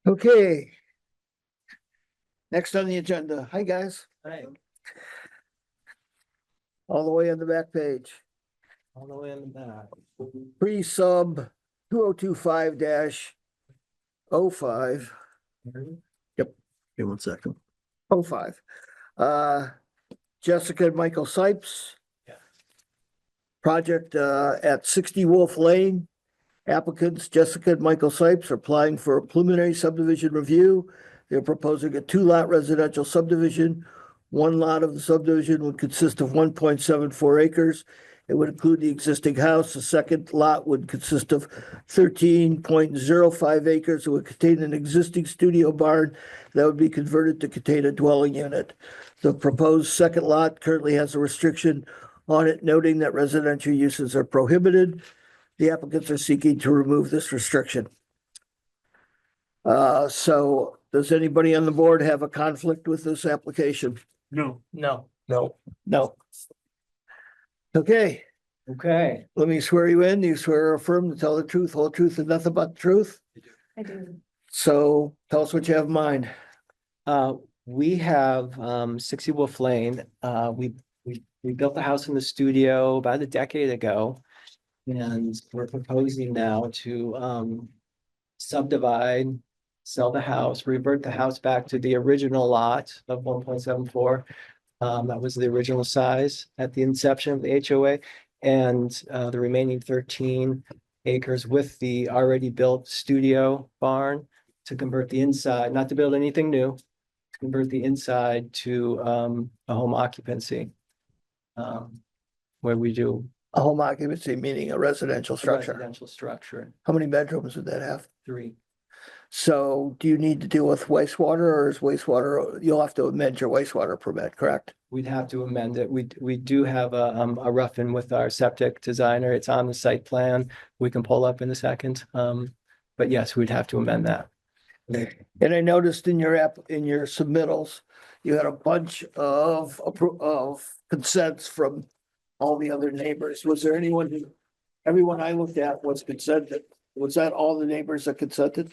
Okay. Next on the agenda. Hi, guys. All the way on the back page. All the way in the back. Pre-sub 2025-05. Yep. Okay, 1 second. 05. Jessica and Michael Sipes. Yeah. Project at 60 Wolf Lane. Applicants Jessica and Michael Sipes are applying for a preliminary subdivision review. They're proposing a 2-lot residential subdivision. 1 lot of the subdivision would consist of 1.74 acres. It would include the existing house. The second lot would consist of 13.05 acres. It would contain an existing studio barn that would be converted to contain a dwelling unit. The proposed second lot currently has a restriction on it, noting that residential uses are prohibited. The applicants are seeking to remove this restriction. So does anybody on the board have a conflict with this application? No, No. No. No. Okay, Okay. let me swear you in. Do you swear or affirm to tell the truth, whole truth, and nothing but the truth? I do. So tell us what you have in mind. We have 60 Wolf Lane. We built the house in the studio about a decade ago. And we're proposing now to subdivide, sell the house, revert the house back to the original lot of 1.74. That was the original size at the inception of the HOA. And the remaining 13 acres with the already built studio barn to convert the inside, not to build anything new, to convert the inside to a home occupancy. Where we do A home occupancy, meaning a residential a structure. residential structure, How many bedrooms would that have? 3. So do you need to deal with wastewater, or is wastewater, you'll have to amend your wastewater permit, correct? We'd have to amend it. We do have a rough-in with our septic designer. It's on the site plan. We can pull up in a second. But yes, we'd have to amend that. And I noticed in your in your submittals, you had a bunch of of consents from all the other neighbors. Was there everyone I looked at was consented? Was that all the neighbors that consented?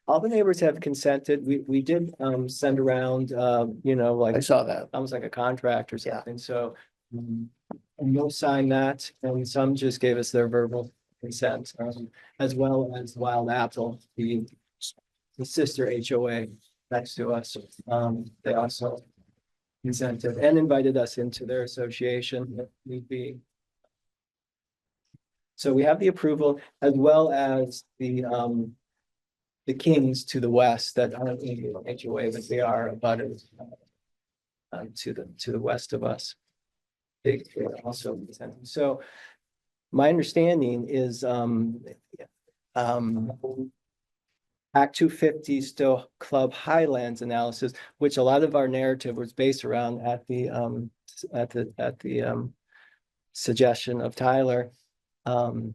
All the neighbors have consented. We did send around, you know, I like saw that. almost like a contract or something, so. And you'll sign that, and some just gave us their verbal consent, as well as Wild Apple, the sister HOA next to us. They also consented and invited us into their association if need be. So we have the approval as well as the Kings to the west that aren't in the HOA, but they are abutters to the west of us. They also consented. So my understanding is Act 250 still Club Highlands analysis, which a lot of our narrative was based around at the suggestion of Tyler. I'm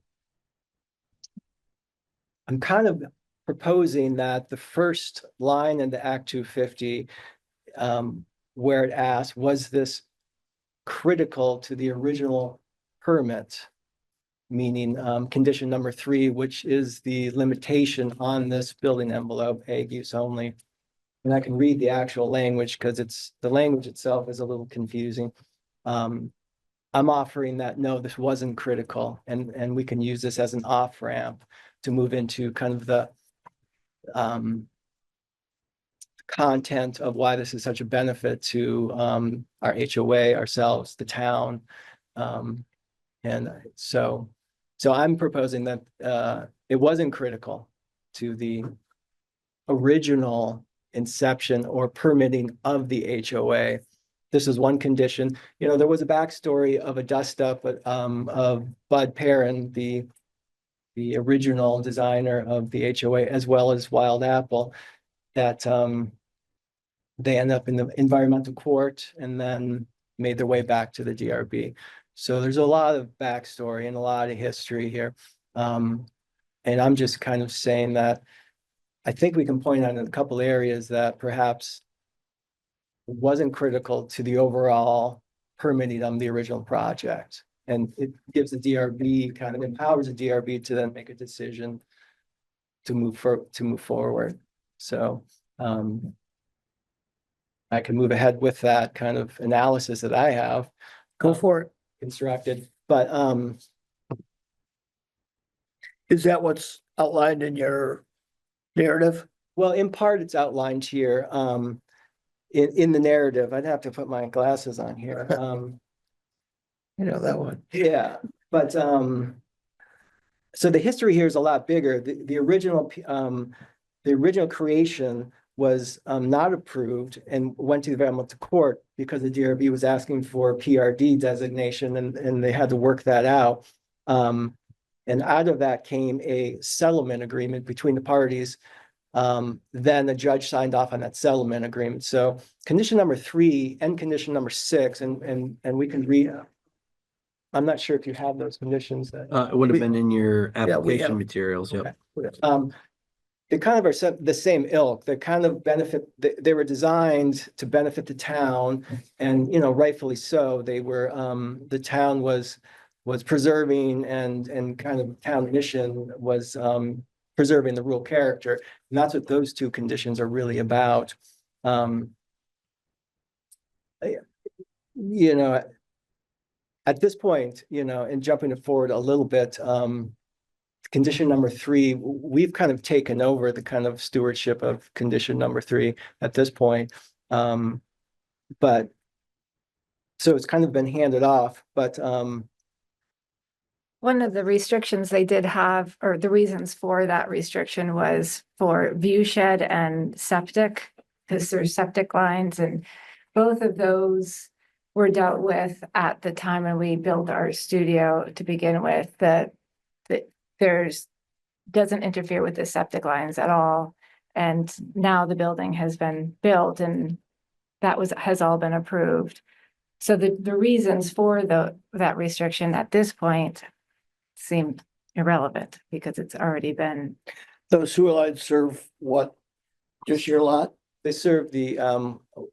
kind of proposing that the first line in the Act 250, where it asks, was this critical to the original permit? Meaning condition number 3, which is the limitation on this building envelope, ag use only. And I can read the actual language because the language itself is a little confusing. I'm offering that, no, this wasn't critical, and we can use this as an off-ramp to move into kind of the content of why this is such a benefit to our HOA, ourselves, the town. And so I'm proposing that it wasn't critical to the original inception or permitting of the HOA. This is one condition. You know, there was a backstory of a dust up of Bud Perrin, the original designer of the HOA, as well as Wild Apple, that they end up in the environmental court and then made their way back to the DRB. So there's a lot of backstory and a lot of history here. And I'm just kind of saying that I think we can point out in a couple areas that perhaps wasn't critical to the overall permitting of the original project. And it gives the DRB, kind of empowers the DRB to then make a decision to move forward. So I can move ahead with that kind of analysis that I have. Go for it. Constructed, but is that what's outlined in your narrative? well, in part, it's outlined here. In the narrative, I'd have to put my glasses on here. You know, that one. Yeah, but so the history here is a lot bigger. The original creation was not approved and went to the environmental court because the DRB was asking for PRD designation, and they had to work that out. And out of that came a settlement agreement between the parties. Then the judge signed off on that settlement agreement. So condition number 3 and condition number 6, and we can read. I'm not sure if you have those conditions. It would have been in your we application have- materials, yep. They kind of are the same ilk. They kind of benefit, they were designed to benefit the town, and, you know, rightfully so. They were, the town was preserving and kind of town mission was preserving the rural character. And that's what those 2 conditions are really about. You know, at this point, you know, and jumping it forward a little bit, condition number 3, we've kind of taken over the kind of stewardship of condition number 3 at this point. But so it's kind of been handed off, but one of the restrictions they did have, or the reasons for that restriction, was for view shed and septic, because there's septic lines, and both of those were dealt with at the time when we built our studio to begin with, that doesn't interfere with the septic lines at all. And now the building has been built and that has all been approved. So the reasons for that restriction at this point seem irrelevant because it's already been Those sewer lines serve what? Just your lot? They serve the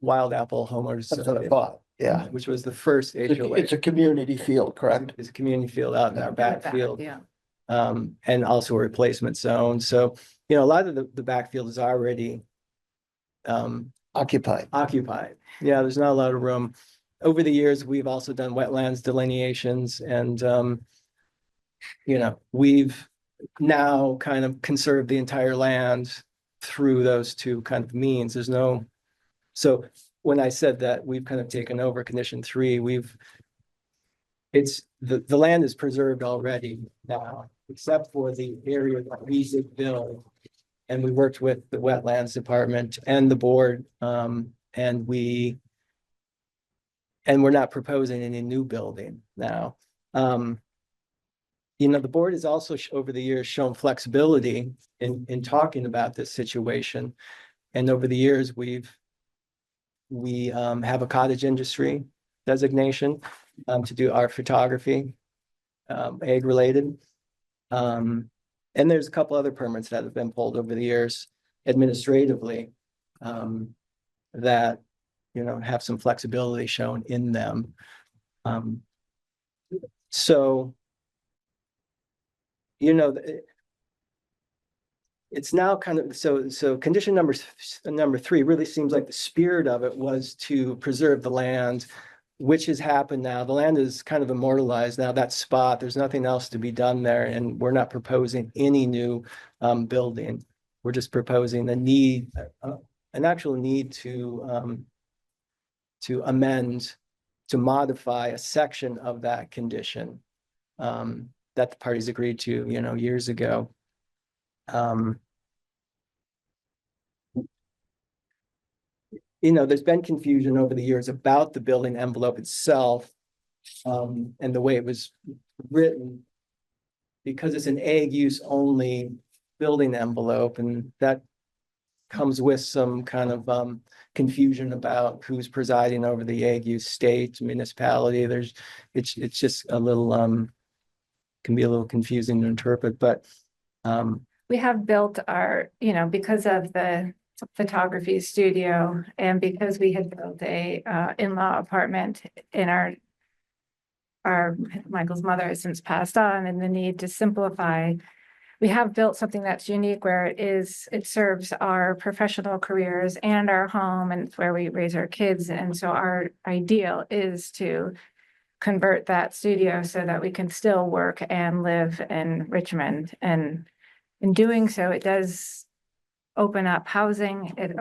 Wild Apple homeowners. That's what I thought, yeah. Which was the first HOA. It's a community field, correct? It's a community field out in our backfield. Yeah. And also a replacement zone. So, a lot of the backfield is already Occupied. occupied. Yeah, there's not a lot of room. Over the years, we've also done wetlands delineations and, we've now kind of conserved the entire land through those two kind of means. So when I said that we've kind of taken over condition 3, the land is preserved already now, except for the area that we did build. And we worked with the wetlands department and the board, and we're not proposing any new building now. The board has also over the years shown flexibility in talking about this situation. And over the years, we have a cottage industry designation to do our photography, egg related. And there's a couple other permits that have been pulled over the years administratively that, have some flexibility shown in them. So, it's now kind of, so condition number 3 really seems like the spirit of it was to preserve the land, which has happened now. The land is kind of immortalized now, that spot, there's nothing else to be done there, and we're not proposing any new building. We're just proposing an actual need to amend, to modify a section of that condition that the parties agreed to, years ago. There's been confusion over the years about the building envelope itself, and the way it was written, because it's an ag use only building envelope, and that comes with some kind of confusion about who's presiding over the ag use state, municipality. It's just a little can be a little confusing to interpret, but We have built our, because of the photography studio and because we had built a in-law apartment in our Michael's mother has since passed on, and the need to simplify. We have built something that's unique where it serves our professional careers and our home, and it's where we raise our kids. And so our ideal is to convert that studio so that we can still work and live in Richmond. And in doing so, it does open up housing, it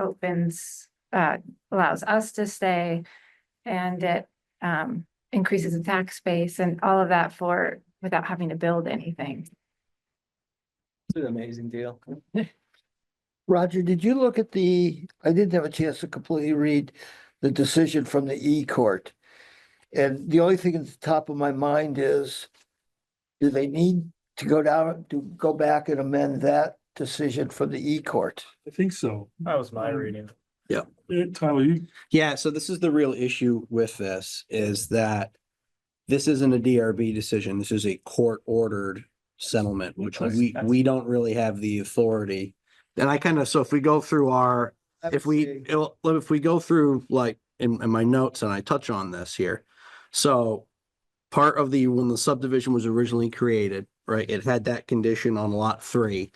allows us to stay, and it increases the tax base and all of that without having to build anything. it's an amazing deal. Roger, did you look at I didn't have a chance to completely read the decision from the E-Court. And the only thing at the top of my mind is, do they need to go back and amend that decision from the E-Court? I think so. That was my reading. Tyler, you, Yeah, so this is the real issue with this, is that this isn't a DRB decision. This is a court-ordered settlement, which we don't really have the authority. And so if we go through if we go through like in my notes, and I touch on this here. So part of when the subdivision was originally created, right, it had that condition on lot 3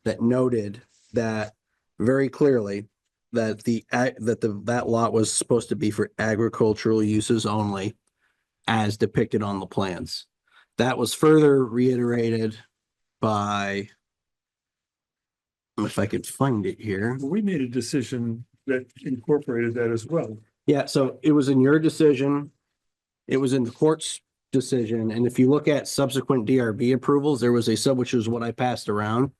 that noted that very clearly that that lot was supposed to be for agricultural uses only, as depicted on the plans. That was further reiterated by, if I could find it here. we made a decision that incorporated that as well. Yeah, so it was in your decision. It was in the court's decision. And if you look at subsequent DRB approvals, there was which is what I passed around.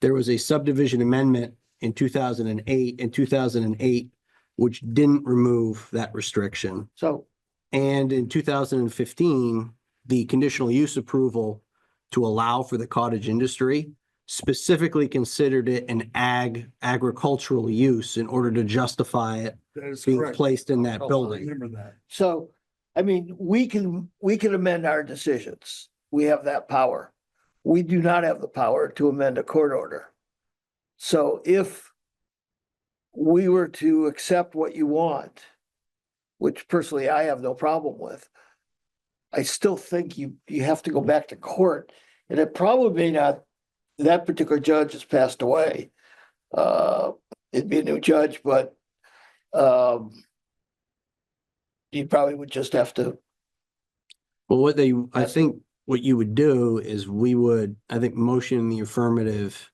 There was a subdivision amendment in 2008, which didn't remove that restriction. And in 2015, the conditional use approval to allow for the cottage industry specifically considered it an agricultural use in order to justify it That is being correct. placed in that I building. remember that. So, I mean, we can amend our decisions. We have that power. We do not have the power to amend a court order. So if we were to accept what you want, which personally I have no problem with, I still think you have to go back to court, and it probably may not, that particular judge has passed away. It'd be a new judge, but you probably would just have to, Well, I think what you would do is we would, I think, motion in the affirmative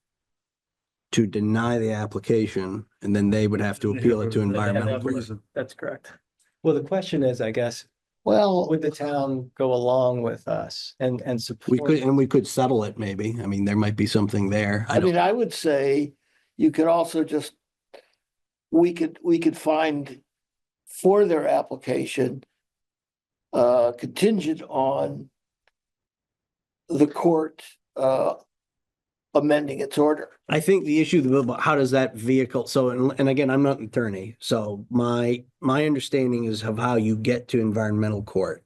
to deny the application, and then they would have to appeal it to environmental court. That's correct. Well, the question is, I guess, well, would the town go along with us and support? We could settle it maybe. I mean, there might be something there. I mean, I would say you could also just, we could find for their application contingent on the court amending its order. I think the issue about how does that vehicle, so, and again, I'm not an attorney, so my understanding is of how you get to environmental court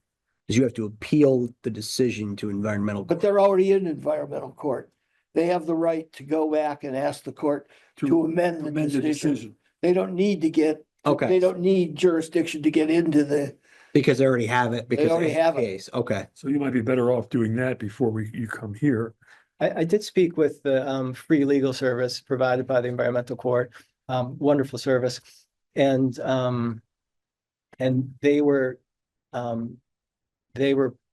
is you have to appeal the decision to environmental But court. they're already in environmental court. They have the right to go back and ask the court to amend the decision. They don't need to get, Okay. they don't need jurisdiction to get into the, Because they already have it. Because already it's the have it. case. Okay. So you might be better off doing that before you come here. I did speak with the free legal service provided by the environmental court, wonderful service. And they were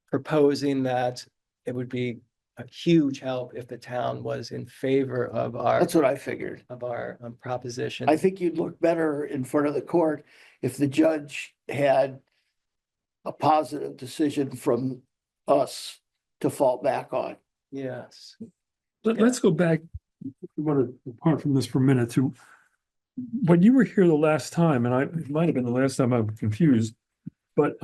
proposing that it would be a huge help if the town was in favor of that's what I figured. our proposition. I think you'd look better in front of the court if the judge had a positive decision from us to fall back on. Yes. Let's go back, we want to depart from this for a minute to when you were here the last time, and it might have been the last time I'm confused, but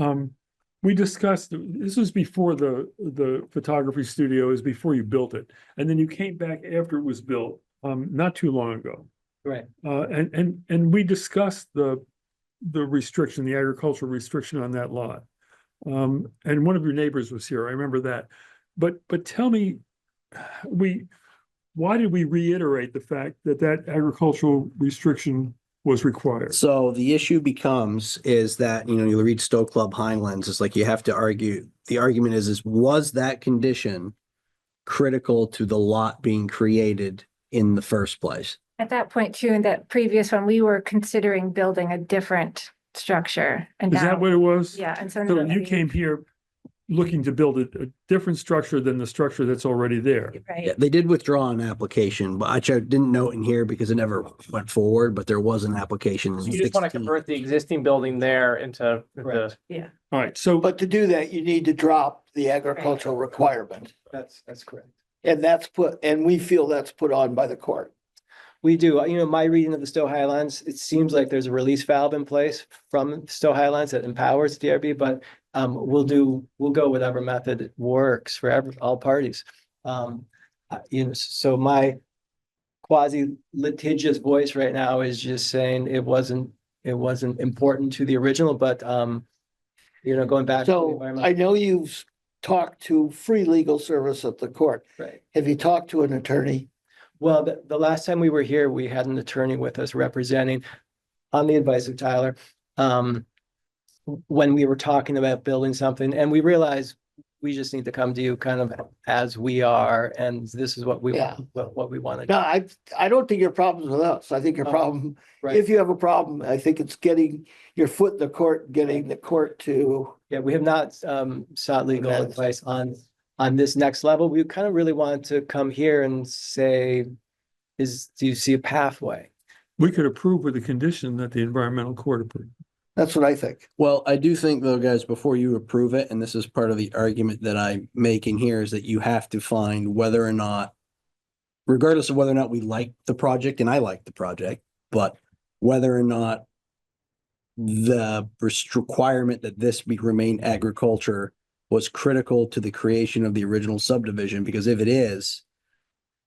we discussed, this was before the photography studio, is before you built it. And then you came back after it was built, not too long ago. Right. And we discussed the restriction, the agricultural restriction on that lot. And one of your neighbors was here, I remember that. But tell me, why did we reiterate the fact that agricultural restriction was required? So the issue is that, you read Stowe Club Highlands, it's like you have to argue, the argument is was that condition critical to the lot being created in the first place? At that point too, in that previous one, we were considering building a different structure. And Is that now, what it was? yeah, and so So now you we- came here looking to build a different structure than the structure that's already there. Yeah, Right, they did withdraw an application, but I didn't note in here because it never went forward, but there was an application. in You just want to 16. convert the existing building there into the, Correct. All right, so But to do that, you need to drop the agricultural requirement. That's correct. And we feel that's put on by the court. We do, my reading of the Stowe Highlands, it seems like there's a release valve in place from Stowe Highlands that empowers DRB, but we'll go whatever method works for all parties. So my quasi litigious voice right now is just saying it wasn't important to the original, but going back. to the So environment- I know you've talked to free legal service at the court. Right. Have you talked to an attorney? Well, the last time we were here, we had an attorney with us representing, on the advice of Tyler, when we were talking about building something, and we realized we just need to come to you kind of as we are, and this is what we Yeah. what we wanted. No, I don't think your problem's with us. I think your Oh, problem, right. if you have a problem, I think it's getting your foot in the court, getting the court to, Yeah, we have not sought legal Okay. advice on this next level. We kind of really wanted to come here and say, do you see a pathway? we could approve with the condition that the environmental court approved. that's what I think. Well, I do think though, guys, before you approve it, and this is part of the argument that I make in here, is that you have to find whether or not, regardless of whether or not we like the project, and I like the project, but whether or not the requirement that this remain agriculture was critical to the creation of the original subdivision, because if it is,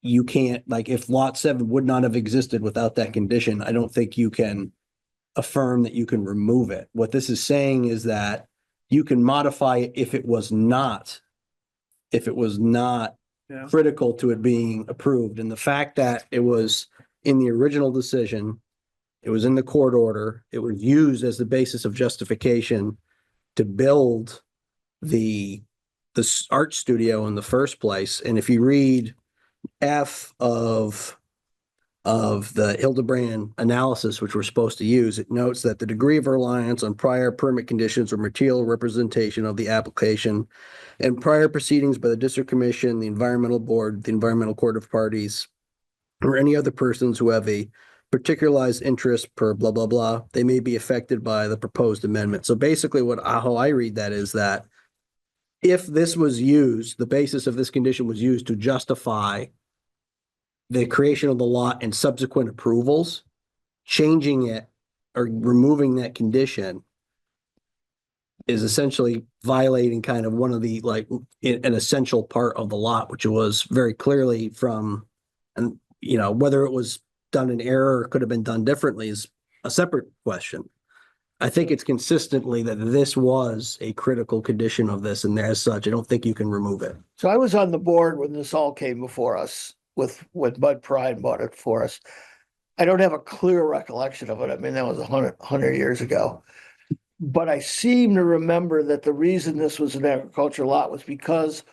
you can't, like, if lot 7 would not have existed without that condition, I don't think you can affirm that you can remove it. What this is saying is that you can modify it if it was not Yeah. critical to it being approved. And the fact that it was in the original decision. It was in the court order. It was used as the basis of justification to build the art studio in the first place. And if you read F of the Hildebrand analysis, which we're supposed to use, it notes that the degree of reliance on prior permit conditions or material representation of the application and prior proceedings by the district commission, the environmental board, the environmental court of parties, or any other persons who have a particularized interest per blah, blah, blah, they may be affected by the proposed amendment. So basically how I read that is that if this was used, the basis of this condition was used to justify the creation of the lot and subsequent approvals, changing it or removing that condition is essentially violating kind of one of the, like, an essential part of the lot, which was very clearly from, and, you know, whether it was done in error or could have been done differently is a separate question. I think it's consistently that this was a critical condition of this, and as such, I don't think you can remove it. So I was on the board when this all came before us with Bud Pride bought it for us. I don't have a clear recollection of it. I mean, that was 100 years ago. But I seem to remember that the reason this was an agricultural lot was because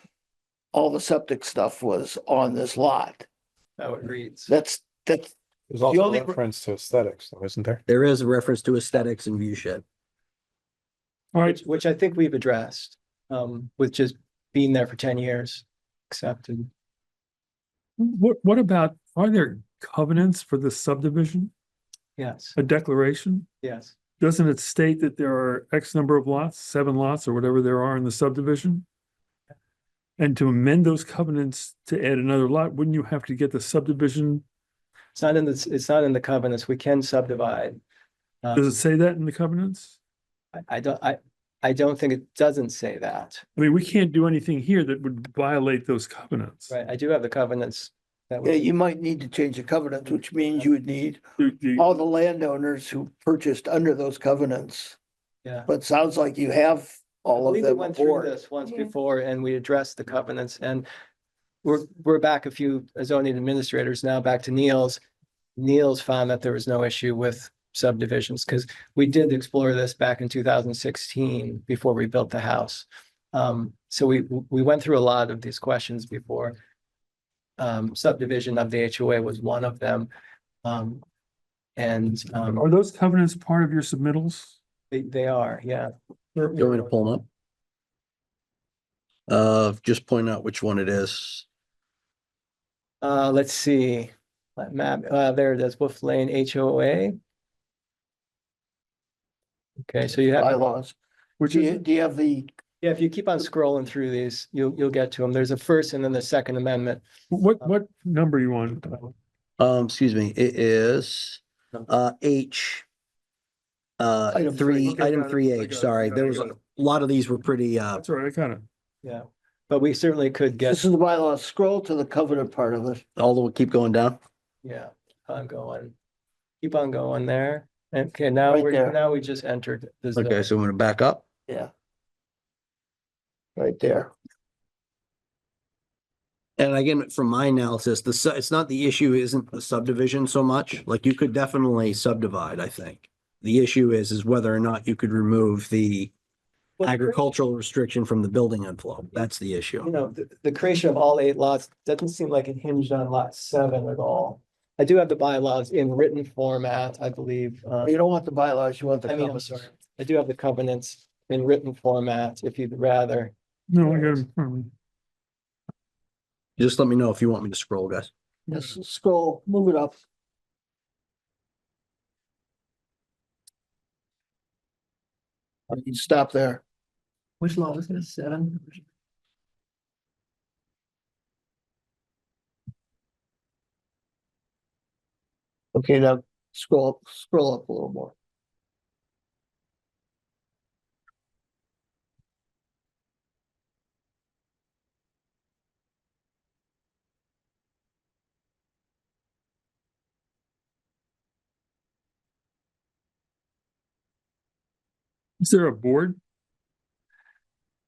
all the septic stuff was on this lot. How it reads. That's There's The also only- a reference to aesthetics, though, isn't there? There is a reference to aesthetics and view shed. All right, Which I think we've addressed, with just being there for 10 years, accepted. what about, are there covenants for the subdivision, Yes, a declaration? yes. Doesn't it state that there are X number of lots, 7 lots or whatever there are in the subdivision? And to amend those covenants to add another lot, wouldn't you have to get the subdivision? It's not in the covenants. We can subdivide. Does it say that in the covenants? I don't think it doesn't say that. I mean, we can't do anything here that would violate those covenants. Right, I do have the covenants. That Yeah, would, you might need to change the covenants, which means you would need The- all the landowners who purchased under those covenants. yeah. But it sounds like you have I all of believe we them went through aboard. this once before and we addressed the covenants, and we're back a few zoning administrators now, back to Neil's. Neil's found that there was no issue with subdivisions, because we did explore this back in 2016 before we built the house. So we went through a lot of these questions before. Subdivision of the HOA was one of them. And Are those covenants part of your submittals? they are, yeah. You want me to pull them up? Just point out which one it is. Let's see. That map, there it is, Wolf Lane HOA. Okay, so you have, Bylaws. Which Do is, you, do you have the, yeah, if you keep on scrolling through these, you'll get to them. There's a first and then the second amendment. what number you want? Excuse me, it is, H. Item Three, Okay, item got it. three I got H, it. sorry, there was a lot of these were pretty, That's all right, I kind of, Yeah, but we certainly could this get, is the bylaws. Scroll to the covenant part of it. all the way, keep going down. yeah, I'm going. Keep on going there. Okay, now Right there. now we just entered the Okay, zone. so I'm gonna back up. Yeah. Right there. And again, from my analysis, it's not the issue isn't the subdivision so much, like you could definitely subdivide, I think. The issue is whether or not you could remove the Well, the agricultural restriction from the building envelope. That's the You issue. know, the creation of all 8 lots doesn't seem like it hinged on lot 7 at all. I do have the bylaws in written format, I believe. You don't want the bylaws, you want the I mean, I'm covenants. sorry. I do have the covenants in written format, if you'd rather. no, I got it in front of me. Just let me know if you want me to scroll, guys. Just scroll, move it up. You stop there. Which law was this? 7? Okay, now scroll up a little more. Is there a board?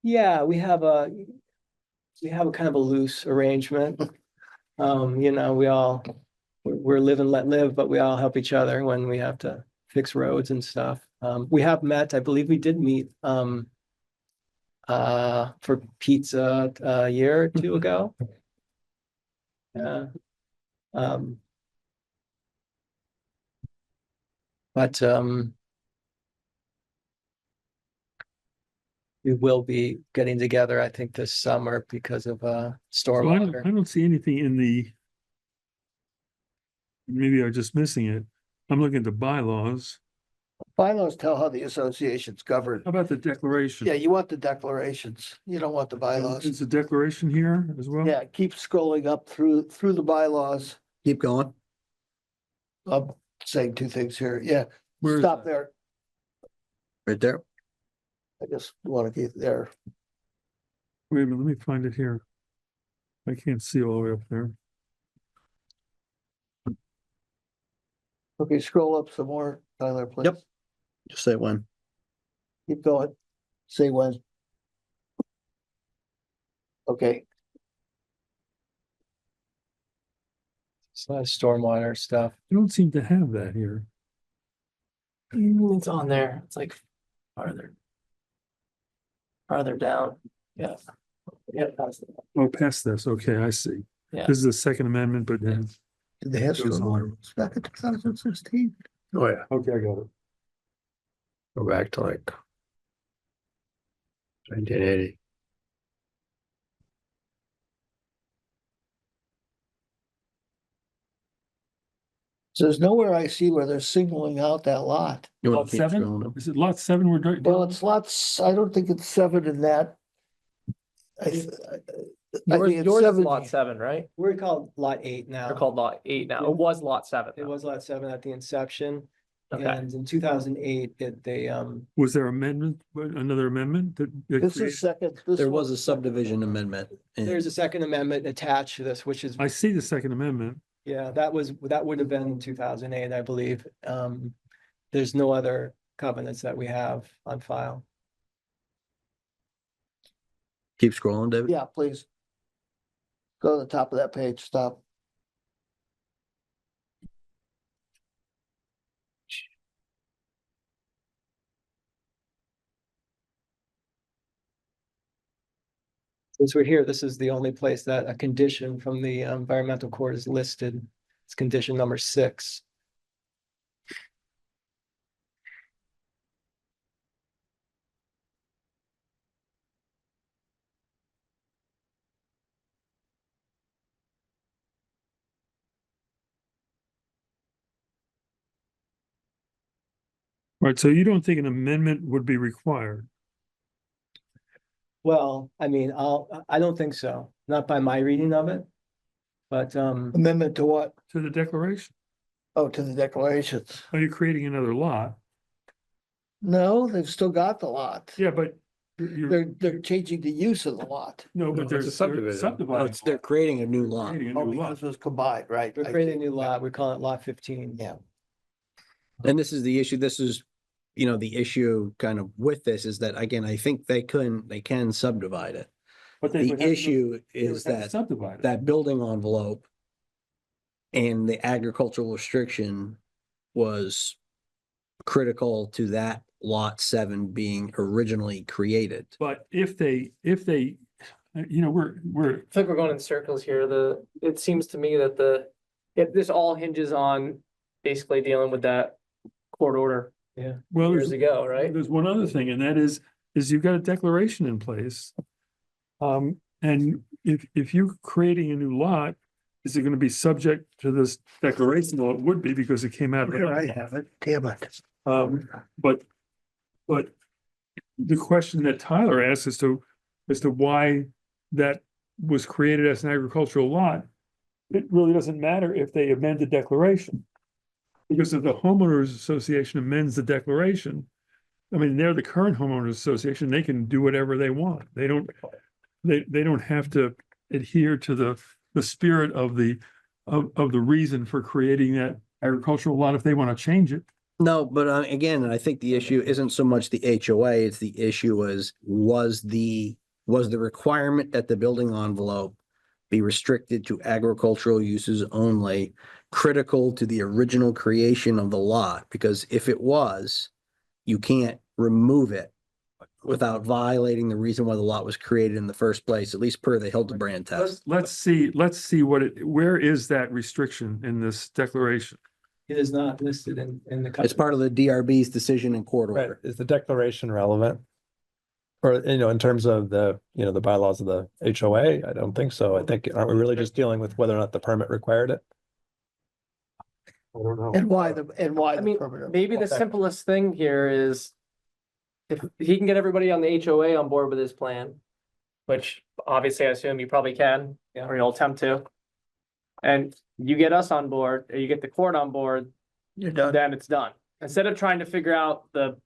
Yeah, we have a kind of a loose arrangement. You know, we're we're live and let live, but we all help each other when we have to fix roads and stuff. We have met, I believe we did meet, for pizza a year or two ago. Yeah. But, we will be getting together, I think, this summer because of, So I stormwater. don't see anything in the. Maybe I'm just missing it. I'm looking at the bylaws. Bylaws tell how the association's governed. How about the declaration? Yeah, you want the declarations. You don't want the bylaws. Is the declaration here as well? Yeah, keep scrolling up through the bylaws. Keep going. I'm saying two things here. Yeah, Where is stop that? there. Right there. I just want to get there. Wait a minute, let me find it here. I can't see all the way up there. Okay, scroll up some more, Tyler, please. Yep. Just say when. Keep going. Say when. Okay, It's a lot of stormwater stuff. I don't seem to have that here. It's on there. It's like farther down. Yeah. Yeah. Past it. Oh, past this. Okay, I see. Yeah. This is the Second Amendment, but then, did they have Goes stormwater on. rules back in 2016? Oh, yeah. okay, I got it. Go back to like 1980. So there's nowhere I see where they're singling out that lot. You want Lot to keep seven? scrolling up? Is it lot 7 we're doing? Well, it's lots, I don't think it's 7 in that. I think it's Yours is 7. lot 7, right? We're called lot 8 now. They're called lot 8 now. It was lot 7. It was lot 7 at the inception. Okay. And in 2008, they, Was there amendment, another amendment that? This created- is second. this There one- was a subdivision amendment. and- there's a second amendment attached to this, which is, I see the Second Amendment. yeah, that would have been in 2008, I believe. There's no other covenants that we have on file. Keep scrolling, David. Yeah, please. Go to the top of that page, stop. Since we're here, this is the only place that a condition from the environmental court is listed. It's condition number 6. Right, so you don't think an amendment would be required? Well, I mean, I don't think so, not by my reading of it. But, Amendment to what? To the declaration? Oh, to the declarations. Are you creating another lot? No, they've still got the lot. Yeah, but you're, They're changing the use of the lot. no, No, but it's a there's subdivision. Oh, subdividing. They're creating a new lot. Creating a Oh, new because lot. it was combined, right? we're creating a new lot, we call it lot 15. Yeah. And this is the issue, this is, the issue kind of with this is that, again, I think they can subdivide it. But they The would have to- issue they would is have to that, subdivide it. that building envelope and the agricultural restriction was critical to that lot 7 being originally created. But if they, we're, I think we're going in circles here. It seems to me that this all hinges on basically dealing with that court order well, years ago, right? there's one other thing, and that is you've got a declaration in place. And if you're creating a new lot, is it gonna be subject to this declaration? Well, it would be because it came out of. Here, I have it, damn it. But the question that Tyler asked as to why that was created as an agricultural lot, it really doesn't matter if they amend the declaration. Because if the homeowners association amends the declaration, I mean, they're the current homeowners association, they can do whatever they want. They don't have to adhere to the spirit of the reason for creating that agricultural lot if they want to change it. No, but again, I think the issue isn't so much the HOA, it's the issue was the requirement that the building envelope be restricted to agricultural uses only, critical to the original creation of the lot, because if it was, you can't remove it without violating the reason why the lot was created in the first place, at least per the Hildebrand test. Let's see where is that restriction in this declaration? It is not listed in the. It's part of the DRB's decision in court Right, order. is the declaration relevant? Or, in terms of the, the bylaws of the HOA, I don't think so. I think, aren't we really just dealing with whether or not the permit required it? I don't know. And why I the mean, permanent? maybe the simplest thing here is if he can get everybody on the HOA on board with his plan, which obviously I assume you probably can, or you'll attempt to. And you get us on board, or you get the court on board, You're done. then it's done. Instead of trying to figure out the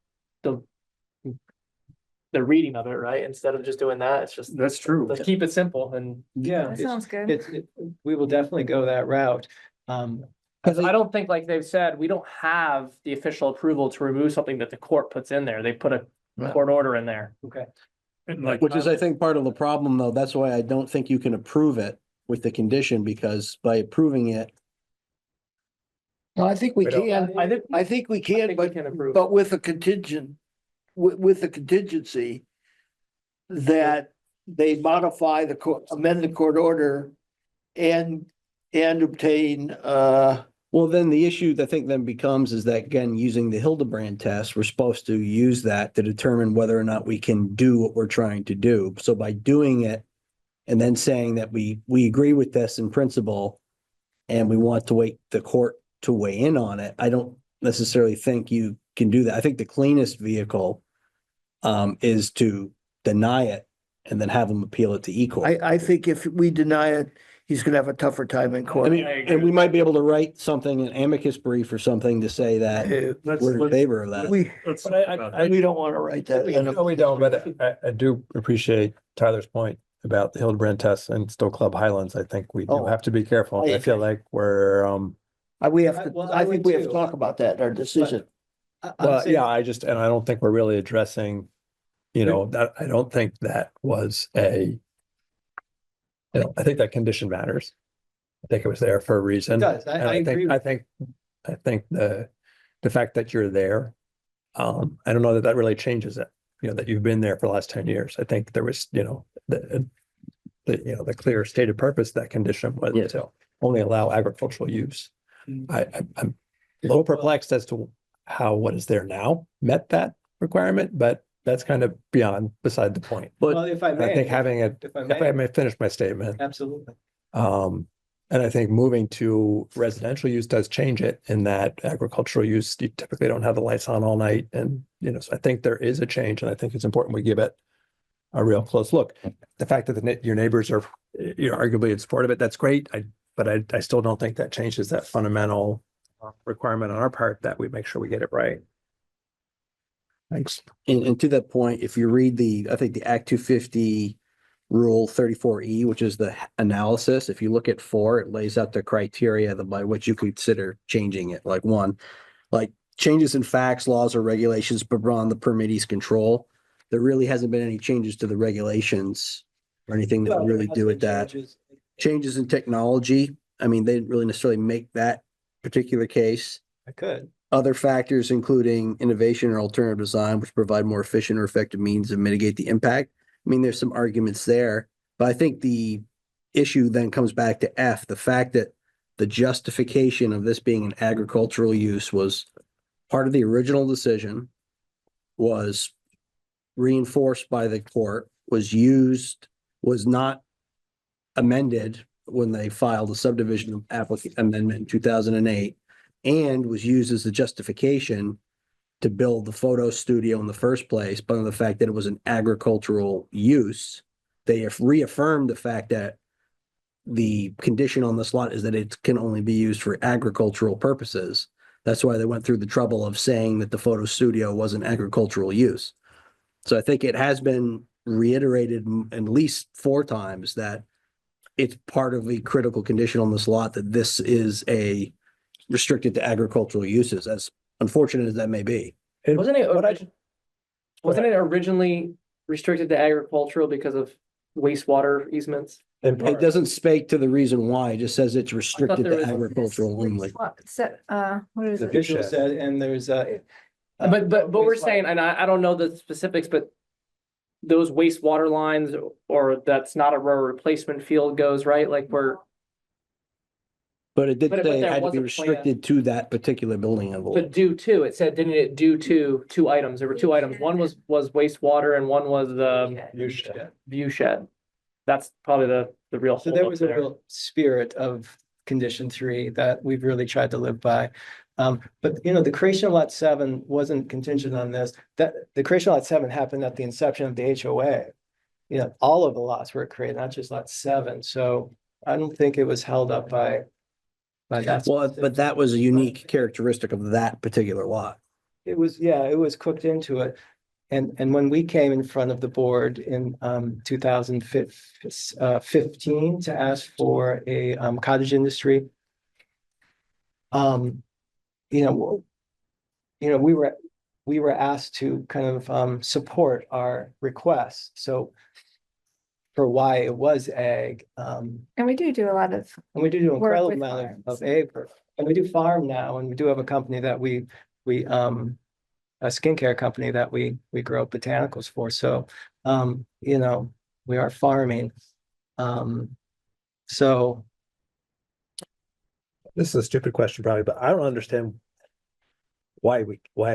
reading of it, right? Instead of just doing that, it's just, That's true. let's keep it simple and. Yeah. That sounds good. We will definitely go that route. Cause I don't think, like they've said, we don't have the official approval to remove something that the court puts in there. They put a Right. court order in there. Okay. And like, Which is, I think, part of the problem, though. That's why I don't think you can approve it with the condition, because by approving it, No, I think we We don't- can, I think we I can, think we but can approve. but with a contingent, with the contingency that they modify the court, amend the court order and obtain, well, then the issue I think then becomes is that, again, using the Hildebrand test, we're supposed to use that to determine whether or not we can do what we're trying to do. So by doing it and then saying that we agree with this in principle and we want to wait the court to weigh in on it, I don't necessarily think you can do that. I think the cleanest vehicle is to deny it and then have them appeal it to E-court. I think if we deny it, he's gonna have a tougher time in I court. mean, and we might be able to write something, an amicus brief or something to say that we're in favor of that. let's But talk about that. We don't wanna write that. in a- No, we don't, but I do appreciate Tyler's point about the Hildebrand test and Stowe Club Highlands. I think we do Oh, have to be careful. I I feel like we're, We have Well, to, I I think would we have to too. talk about that in our decision. well, yeah, I don't think we're really addressing, that, I don't think that was I think that condition matters. I think it was there for a reason. It does. And I agree. I think the fact that you're there, I don't know that really changes it, that you've been there for the last 10 years. I think there was, the clear stated purpose of that condition was Yes. to only allow agricultural use. I'm a little perplexed as to how what is there now met that requirement, but that's kind of beside the point. Well, if I And I may. think having it, If I if I may, may finish my statement, absolutely. and I think moving to residential use does change it in that agricultural use, you typically don't have the lights on all night. And, so I think there is a change and I think it's important we give it a real close look. The fact that your neighbors are, arguably in support of it, that's great. But I still don't think that changes that fundamental requirement on our part that we make sure we get it right. Thanks. And to that point, if you read I think the Act 250 Rule 34E, which is the analysis, if you look at 4, it lays out the criteria by which you consider changing it. Like 1, like changes in facts, laws, or regulations beyond the permittee's control. There really hasn't been any changes to the regulations or anything that would really do with that. Changes in technology, I mean, they didn't really necessarily make that particular case. I could. Other factors, including innovation or alternative design, which provide more efficient or effective means to mitigate the impact. I mean, there's some arguments there, but I think the issue then comes back to F, the fact that the justification of this being an agricultural use was part of the original decision, was reinforced by the court, was not amended when they filed a subdivision amendment in 2008, and was used as the justification to build the photo studio in the first place, but on the fact that it was an agricultural use. They have reaffirmed the fact that the condition on this lot is that it can only be used for agricultural purposes. That's why they went through the trouble of saying that the photo studio was an agricultural use. So I think it has been reiterated at least 4 times that it's part of the critical condition on this lot that this is restricted to agricultural uses, as unfortunate as that may be. Wasn't it originally restricted to agricultural because of wastewater easements? It doesn't speak to the reason why, it just says it's restricted there to was- agricultural only. What is The it? visual said, and there's But we're saying, and I don't know the specifics, but those wastewater lines, or that's not a road replacement field goes, right? Like But it did But say it there had to was be a plan. restricted to that particular building envelope. but due to, it said, didn't it due to two items? There were two items. One was wastewater and one was the view shed. That's probably the real. So there holdup was a real spirit of condition 3 that we've really tried to live by. But the creation of lot 7 wasn't contingent on this. That the creation of lot 7 happened at the inception of the HOA. All of the lots were created, not just lot 7. So I don't think it was held up by that. Well, but that was a unique characteristic of that particular lot. It was cooked into it. And when we came in front of the board in 2015 to ask for a cottage industry, we were asked to kind of support our request. So for why it was ag, And we do a lot of, and we do an Work incredible with amount farms. of ag, and we do farm now, and we do have a company that we a skincare company that we grow botanicals for. So, we are farming. So This is a stupid question probably, but I don't understand why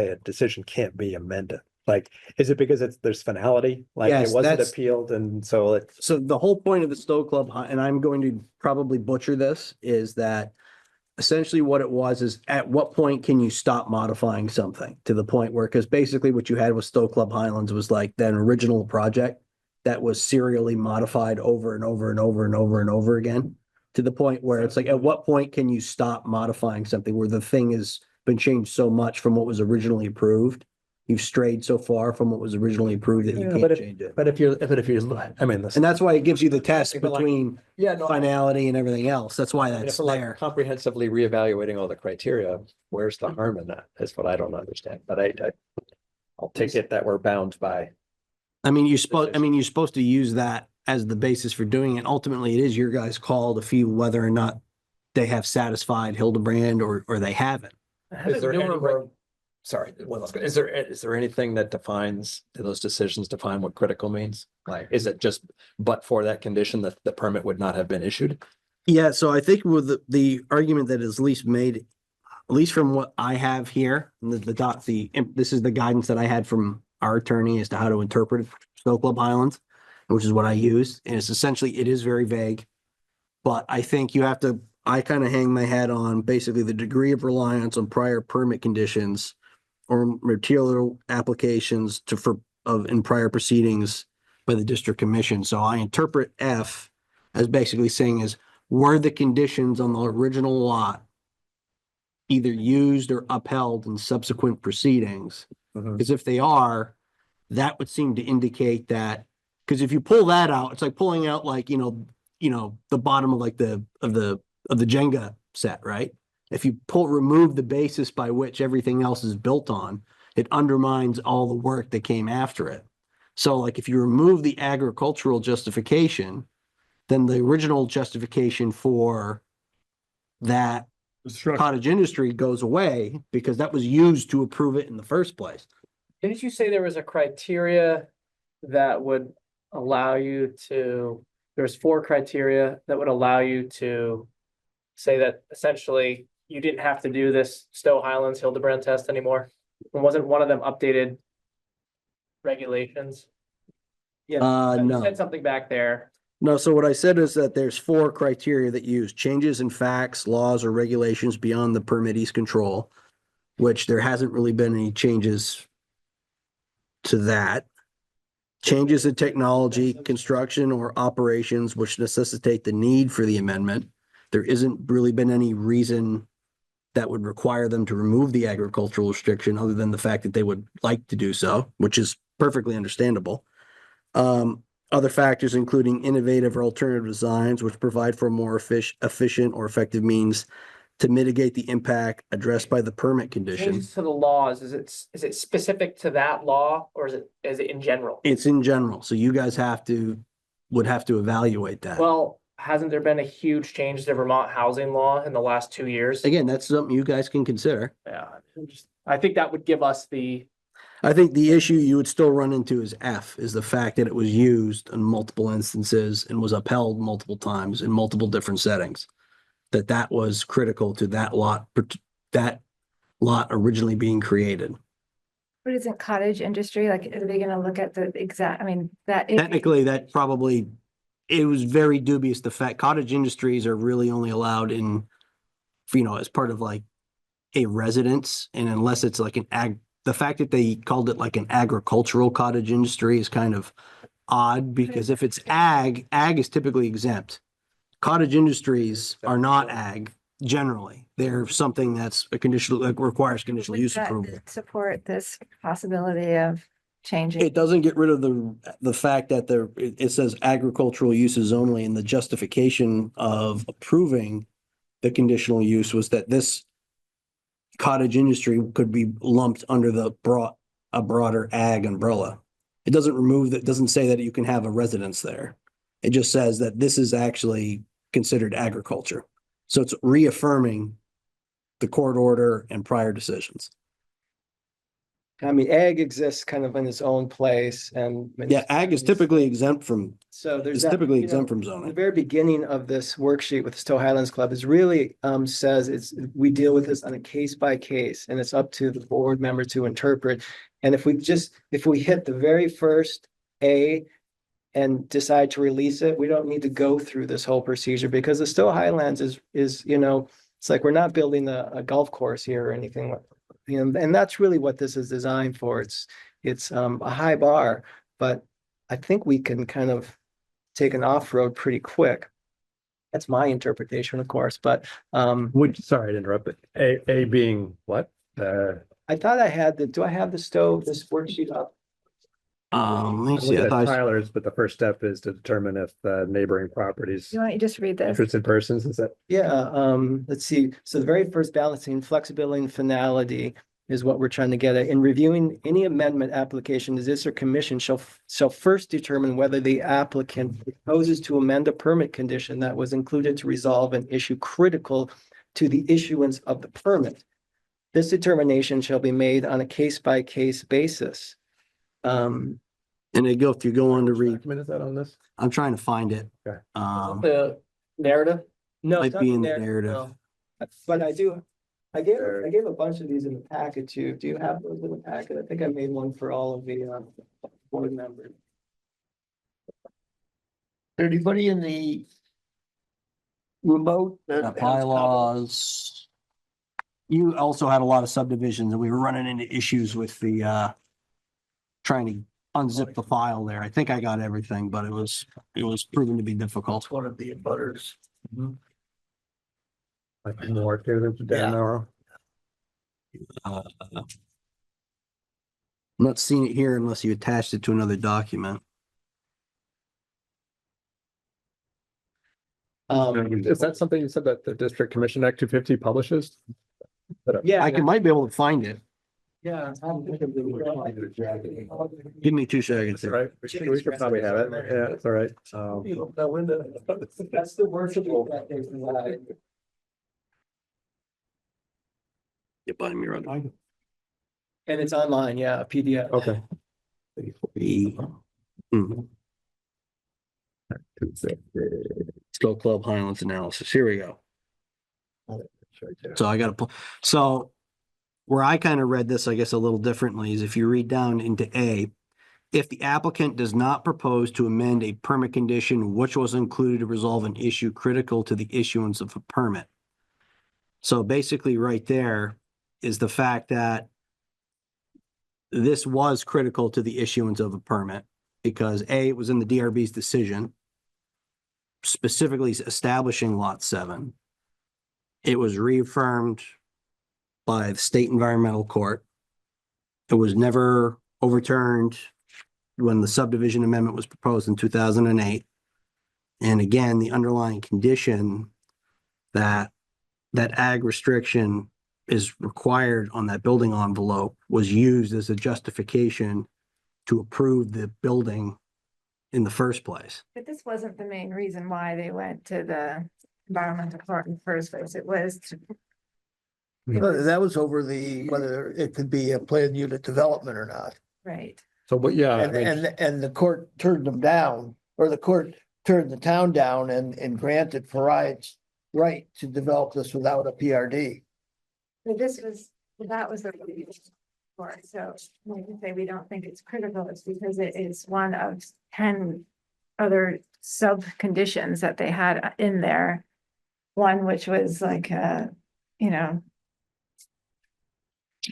a decision can't be amended. Like, is it because there's finality? Like Yes, it wasn't that's- appealed and so it. So the whole point of the Stowe Club, and I'm going to probably butcher this, is that essentially what it was is at what point can you stop modifying something to the point where, because basically what you had with Stowe Club Highlands was like that original project that was serially modified over and over and over and over and over again, to the point where it's like, at what point can you stop modifying something where the thing has been changed so much from what was originally approved? You've strayed so far from what was originally approved that you Yeah, can't but if- change it. But if you're, I mean, And that's why it gives you the test But like- between yeah, no, finality and everything else. That's why I mean, that's if we're like there. comprehensively reevaluating all the criteria, where's the harm in that? Is what I don't understand, but I'll take it that we're bound by. You're supposed to use that as the basis for doing it. Ultimately, it is your guys' call to feel whether or not they have satisfied Hildebrand or they haven't. Is there anywhere, sorry, one last, is there anything that defines, do those decisions define what critical means? Like, is it just, but for that condition that the permit would not have been issued? Yeah, so I think with the argument that is least made, at least from what I have here, and this is the guidance that I had from our attorney as to how to interpret Stowe Club Highlands, which is what I used. And it's essentially, it is very vague. But I think I kind of hang my head on basically the degree of reliance on prior permit conditions or material applications in prior proceedings by the district commission. So I interpret F as basically saying were the conditions on the original lot either used or upheld in subsequent proceedings? Because if they are, that would seem to indicate that, because if you pull that out, it's like pulling out the bottom of the Jenga set, right? If you remove the basis by which everything else is built on, it undermines all the work that came after it. So like if you remove the agricultural justification, then the original justification for that cottage industry goes away because that was used to approve it in the first place. Didn't you say there was a criteria that would allow you to, there's 4 criteria that would allow you to say that essentially you didn't have to do this Stowe Highlands Hildebrand test anymore? And wasn't one of them updated regulations? You No. said something back there. No, so what I said is that there's 4 criteria that use changes in facts, laws, or regulations beyond the permittee's control, which there hasn't really been any changes to that. Changes in technology, construction, or operations which necessitate the need for the amendment. There isn't really been any reason that would require them to remove the agricultural restriction other than the fact that they would like to do so, which is perfectly understandable. Other factors including innovative or alternative designs which provide for a more efficient or effective means to mitigate the impact addressed by the permit condition. Changes to the laws, is it specific to that law or is it in general? It's in general, so you guys have to would have to evaluate that. Well, hasn't there been a huge change to Vermont housing law in the last 2 years? Again, that's something you guys can consider. Yeah, I think that would give us I think the issue you would still run into is F, is the fact that it was used in multiple instances and was upheld multiple times in multiple different settings. That was critical to that lot originally being created. But isn't cottage industry, like, are they gonna look at the exact, I mean, that. Technically, that probably, it was very dubious. The fact cottage industries are really only allowed in, as part of like a residence, and unless it's like the fact that they called it like an agricultural cottage industry is kind of odd, because if it's ag is typically exempt. Cottage industries are not ag generally. They're something that's a conditional, like requires conditional Would use that approval. support this possibility of changing? It doesn't get rid of the fact that it says agricultural uses only, and the justification of approving the conditional use was that this cottage industry could be lumped under a broader ag umbrella. It doesn't remove that, doesn't say that you can have a residence there. It just says that this is actually considered agriculture. So it's reaffirming the court order and prior decisions. I mean, ag exists kind of in its own place and. Yeah, ag is typically exempt from, So there's. is that, typically you know, exempt from The zoning. very beginning of this worksheet with the Stowe Highlands Club is really says we deal with this on a case by case, and it's up to the board member to interpret. And if we hit the very first A and decide to release it, we don't need to go through this whole procedure, because the Stowe Highlands is it's like we're not building a golf course here or anything like. And that's really what this is designed for. It's a high bar, but I think we can kind of take an off-road pretty quick. That's my interpretation, of course, but Sorry to interrupt, but A being what? I thought I had do I have this worksheet up? Let me I'm see. looking I at thought Tyler's, but the first step is to determine if neighboring properties, You want to just read this? interested persons, is that? Yeah, let's see. So the very first balancing flexibility and finality is what we're trying to get at. In reviewing any amendment application, the district commission shall first determine whether the applicant proposes to amend a permit condition that was included to resolve an issue critical to the issuance of the permit. This determination shall be made on a case-by-case basis. and if you go on to read, Document is that on this? I'm trying to find it. Okay. the narrative. No, Might it's not be the in the narrative, narrative. no. But I gave a bunch of these in the packet too. Do you have those in the packet? I think I made one for all of the board members. Anybody in the remote? that has comments? Bylaws. You also had a lot of subdivisions, and we were running into issues with the trying to unzip the file there. I think I got everything, but it was proven to be difficult. One of the abutters. Like more to than down arrow. I'm not seeing it here unless you attached it to another document. Is that something you said that the District Commission Act 250 publishes? Yeah. Might be able to find it. Yeah. Give me 2 seconds That's here. right. We should probably have it. Yeah, it's all right. That's the workable that they provide. Get by me right. And it's online, yeah, a PDF. Okay. Stowe Club Highlands analysis. Here we go. So I got to pull. So where I kind of read this, I guess, a little differently is if you read down into A, if the applicant does not propose to amend a permit condition which was included to resolve an issue critical to the issuance of a permit. So basically right there is the fact that this was critical to the issuance of a permit because A, it was in the DRB's decision, specifically establishing lot 7. It was reaffirmed by the state environmental court. It was never overturned when the subdivision amendment was proposed in 2008. And again, the underlying condition that ag restriction is required on that building envelope was used as a justification to approve the building in the first place. But this wasn't the main reason why they went to the environmental court in the first place. It was to. It was, That was over whether it could be a planned unit development or not. right. So, but yeah, I And, mean, and the court turned them down, or the court turned the town down and granted Faride's right to develop this without a PRD. But that was the reason for it. So when we say we don't think it's critical, it's because it is one of 10 other sub conditions that they had in there. One which was like, you know,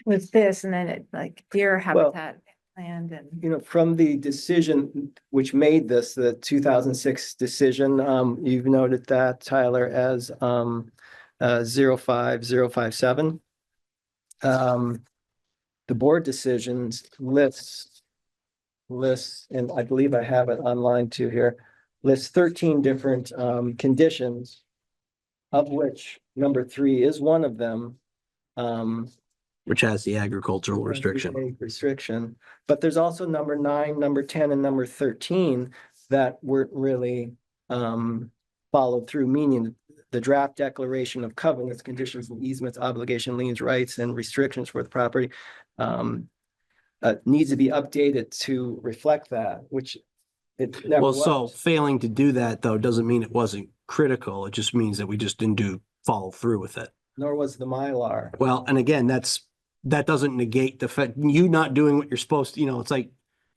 with this, and then it like deer habitat land and. You know, from the decision which made this, the 2006 decision, you've noted that, Tyler, as 05057. The board decisions lists, and I believe I have it online too here, lists 13 different conditions, of which number 3 is one of them. Which has the agricultural restriction. Restriction, but there's also number 9, number 10, and number 13 that weren't really followed through, meaning the draft declaration of covenants, conditions, and easements, obligation, liens, rights, and restrictions for the property needs to be updated to reflect that, which it never Well, so was. failing to do that, though, doesn't mean it wasn't critical. It just means that we just didn't follow through with it. Nor was the Mylar. Well, and again, that doesn't negate the fact, you not doing what you're supposed to, it's like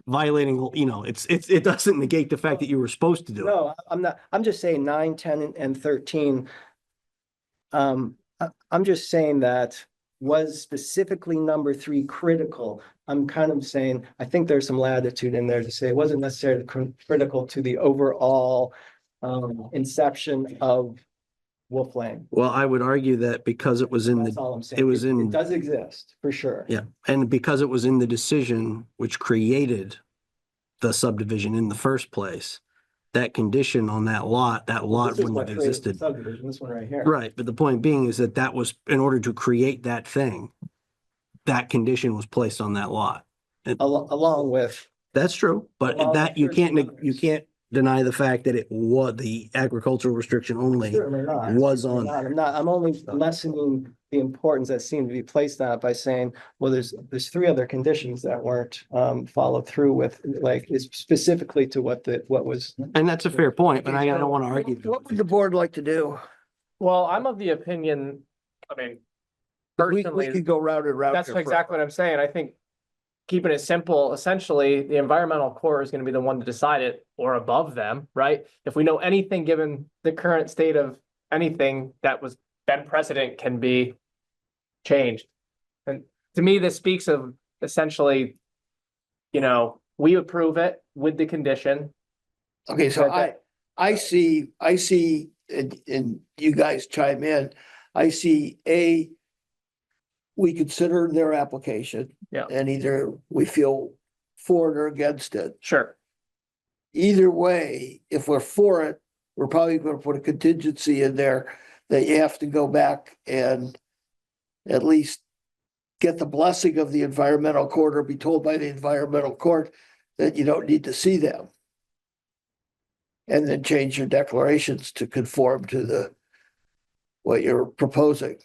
violating, it doesn't negate the fact that you were supposed to do it. No, I'm not, I'm just saying 9, 10, and 13. I'm just saying that was specifically number 3 critical. I'm kind of saying, I think there's some latitude in there to say it wasn't necessarily critical to the overall inception of Wolf Lane. Well, I would argue that because it was in That's the, all I'm saying. it was in- It does exist, for sure. yeah, and because it was in the decision which created the subdivision in the first place, that condition on that lot This is wouldn't what have created the existed. subdivision, this one right here. Right, but the point being is that was, in order to create that thing, that condition was placed on that lot. Along with, That's true, but Well, that you there's can't, others. you can't deny the fact that it was the agricultural restriction only certainly not. was I'm on not, there. I'm only lessening the importance that seemed to be placed on it by saying, well, there's 3 other conditions that weren't followed through with, like, is specifically to what was. And that's a fair point, but I don't want to argue. What would the board like to do? Well, I'm of the opinion, I mean, We personally, could go round and round. that's here for- exactly what I'm saying. I think keeping it simple, essentially, the environmental core is going to be the one to decide it or above them, right? If we know anything, given the current state of anything that was then precedent can be changed. And to me, this speaks of essentially, we approve it with the condition. Okay, so That- I see, and you guys chime in, I see we consider their application. Yeah. And either we feel for it or against it. Sure. Either way, if we're for it, we're probably gonna put a contingency in there that you have to go back and at least get the blessing of the environmental court or be told by the environmental court that you don't need to see them. And then change your declarations to conform to what you're proposing.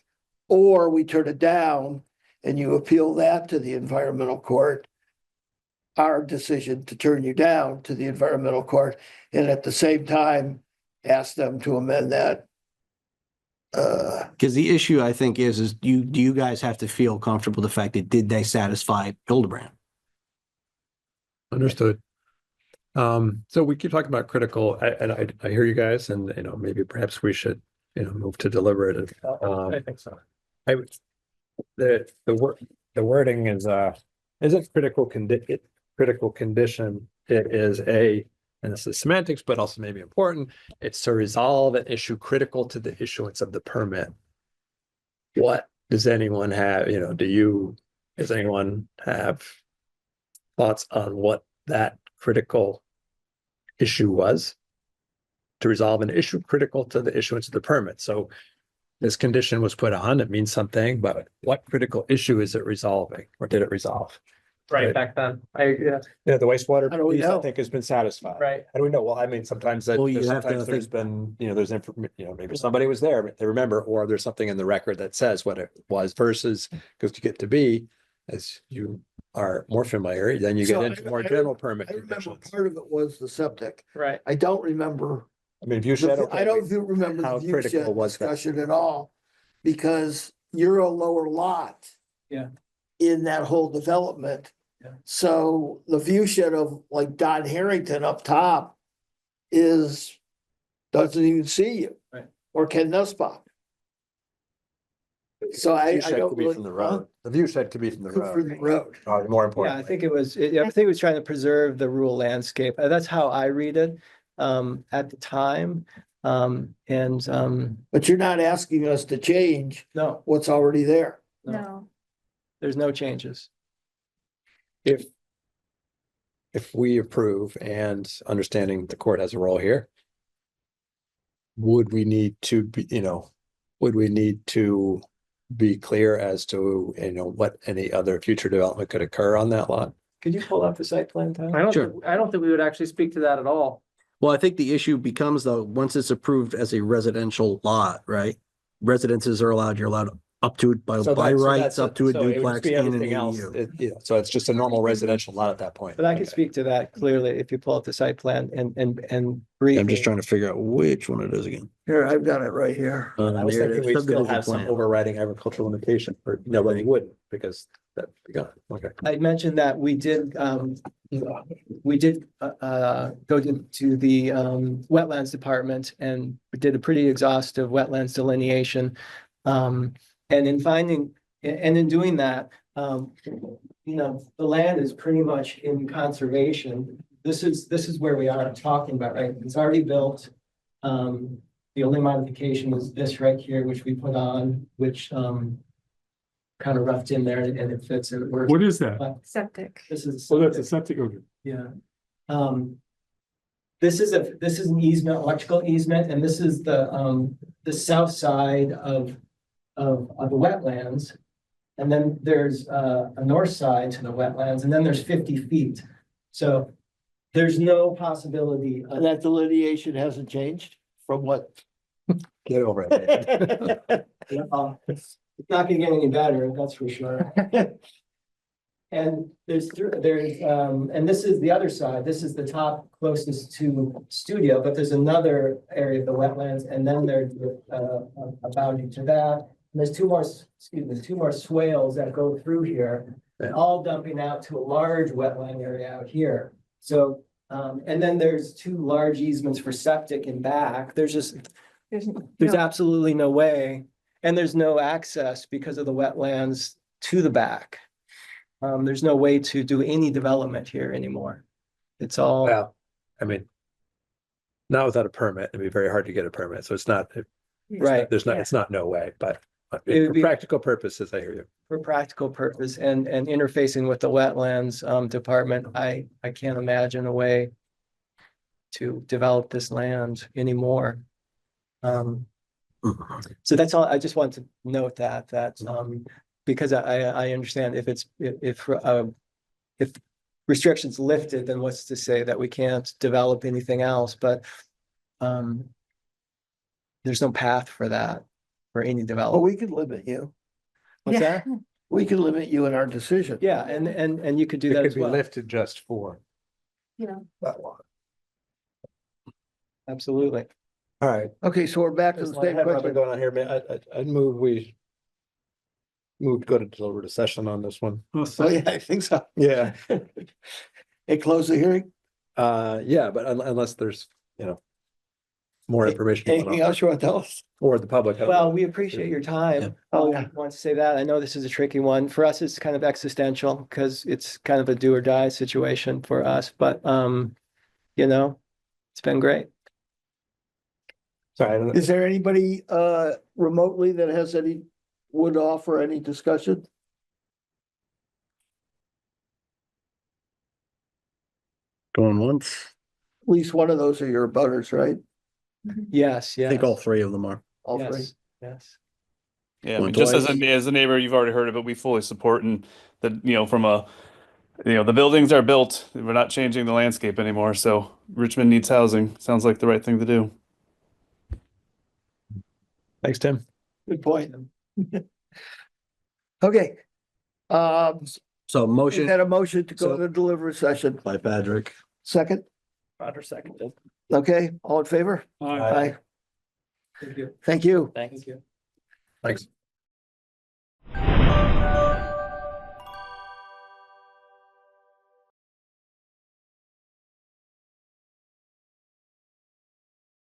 Or we turn it down and you appeal that to the environmental court. Our decision to turn you down to the environmental court, and at the same time, ask them to amend that. Because the issue, I think, is do you guys have to feel comfortable with the fact that did they satisfy Hildebrand? understood. So we keep talking about critical, and I hear you guys, and maybe perhaps we should, move to deliberative. I think so. I would, the wording isn't critical condition. It is and this is semantics, but also maybe important. It's to resolve an issue critical to the issuance of the permit. What does anyone have, does anyone have thoughts on what that critical issue was? To resolve an issue critical to the issuance of the permit. So this condition was put on, it means something, but what critical issue is it resolving, or did it resolve? right Right. back then. Yeah, Yeah, the wastewater How do we piece, I know? think, has been satisfied. right. How do we know? Well, I mean, sometimes that, Well, you have to sometimes there's think- been, there's maybe somebody was there, but they remember, or there's something in the record that says what it was versus, because you get to be, as you are more familiar, then you So get into more general permit I remember conditions. part of it was the septic. Right. I don't remember, I mean, view shed, I don't remember How the view critical shed was that? discussion at all. Because you're a lower lot. Yeah. In that whole development. Yeah. So the view shed of like Don Harrington up top doesn't even see you. Right. Or Ken Nussbaum. So I View shed don't could be really. from the road. The view shed could be from the From road. the road. More Yeah, I important. think it was, I think it was trying to preserve the rural landscape. That's how I read it, at the time. But you're not asking us to change No, what's already there. No, there's no changes. If we approve and understanding the court has a role here, would we need to be, would we need to be clear as to, what any other future development could occur on that lot? Could you pull up the site plan, I Tom? don't, Sure. I don't think we would actually speak to that at all. Well, I think the issue becomes though, once it's approved as a residential lot, right? Residences are allowed, you're allowed up to, by rights, up to a duplex and an Everything else, ADU. so it's just a normal residential lot at that point. But I could Okay. speak to that clearly if you pull up the site plan and brief. I'm just trying to figure out which one it is again. Here, I've got it right here. I was There it thinking is, we still subdivision have some plan. overriding agricultural limitation, or no, but you wouldn't, because that, okay. I mentioned that we did go to the wetlands department and we did a pretty exhaustive wetlands delineation. And in finding, and in doing that, the land is pretty much in conservation. This is where we are talking about, right? It's already built. The only modification is this right here, which we put on, which kind of roughed in there and it fits and it works. What is that? septic. This is. Oh, that's a septic, okay. Yeah. This is an easement, electrical easement, and this is the south side of the wetlands. And then there's a north side to the wetlands, and then there's 50 feet. So there's no possibility And that delineation hasn't changed from what? Get over it. it's not gonna get any better, that's for sure. And and this is the other side, this is the top closest to studio, but there's another area of the wetlands, and then there's a boundary to that. And there's two more swales that go through here, all dumping out to a large wetland area out here. So, and then there's two large easements for septic in back, there's no- absolutely no way. And there's no access because of the wetlands to the back. There's no way to do any development here anymore. It's all, Well, I mean, not without a permit, it'd be very hard to get a permit, so it's not, right, it's not no way, but It would for be- practical purposes, I hear you. for practical purpose and interfacing with the wetlands department, I can't imagine a way to develop this land anymore. So that's all, I just want to note that, because I understand if restrictions lifted, then what's to say that we can't develop anything else, but there's no path for that, for any Well, development. we could limit you. What's Yeah. that? We can limit you in our decision. Yeah, and you could do It that could as be well. lifted just for Yeah. that lot. Absolutely. All right. Okay, so we're back to There's the a lot of same head rubbing question. going on here, man. I'd move we to go to deliberative session on this one. Well, Oh, yeah, I think so. Yeah. And close the hearing. Yeah, but unless there's, more information. you Anything wanna- else you want to tell us? Or the public. Well, we appreciate your time. Oh, I want to say that. I know this is a tricky one. For us, it's kind of existential because it's kind of a do or die situation for us, but it's been great. Sorry, I don't- Is there anybody remotely that has would offer any discussion? Going once, At least one of those are your butters, right? Yes, I yes. think all three of them are. All three. Yes, yes. Yeah, I Going mean, just as twice. a neighbor, you've already heard of it. We fully support and that, from a the buildings are built. We're not changing the landscape anymore. So Richmond needs housing. Sounds like the right thing to do. Thanks, Tim. Good point. Okay. So We motion had a motion to go So- to the deliberative session. by Patrick. Second, Roger seconded. okay, all in favor? Aye. Thank you. Thank you. Thank you. Thanks.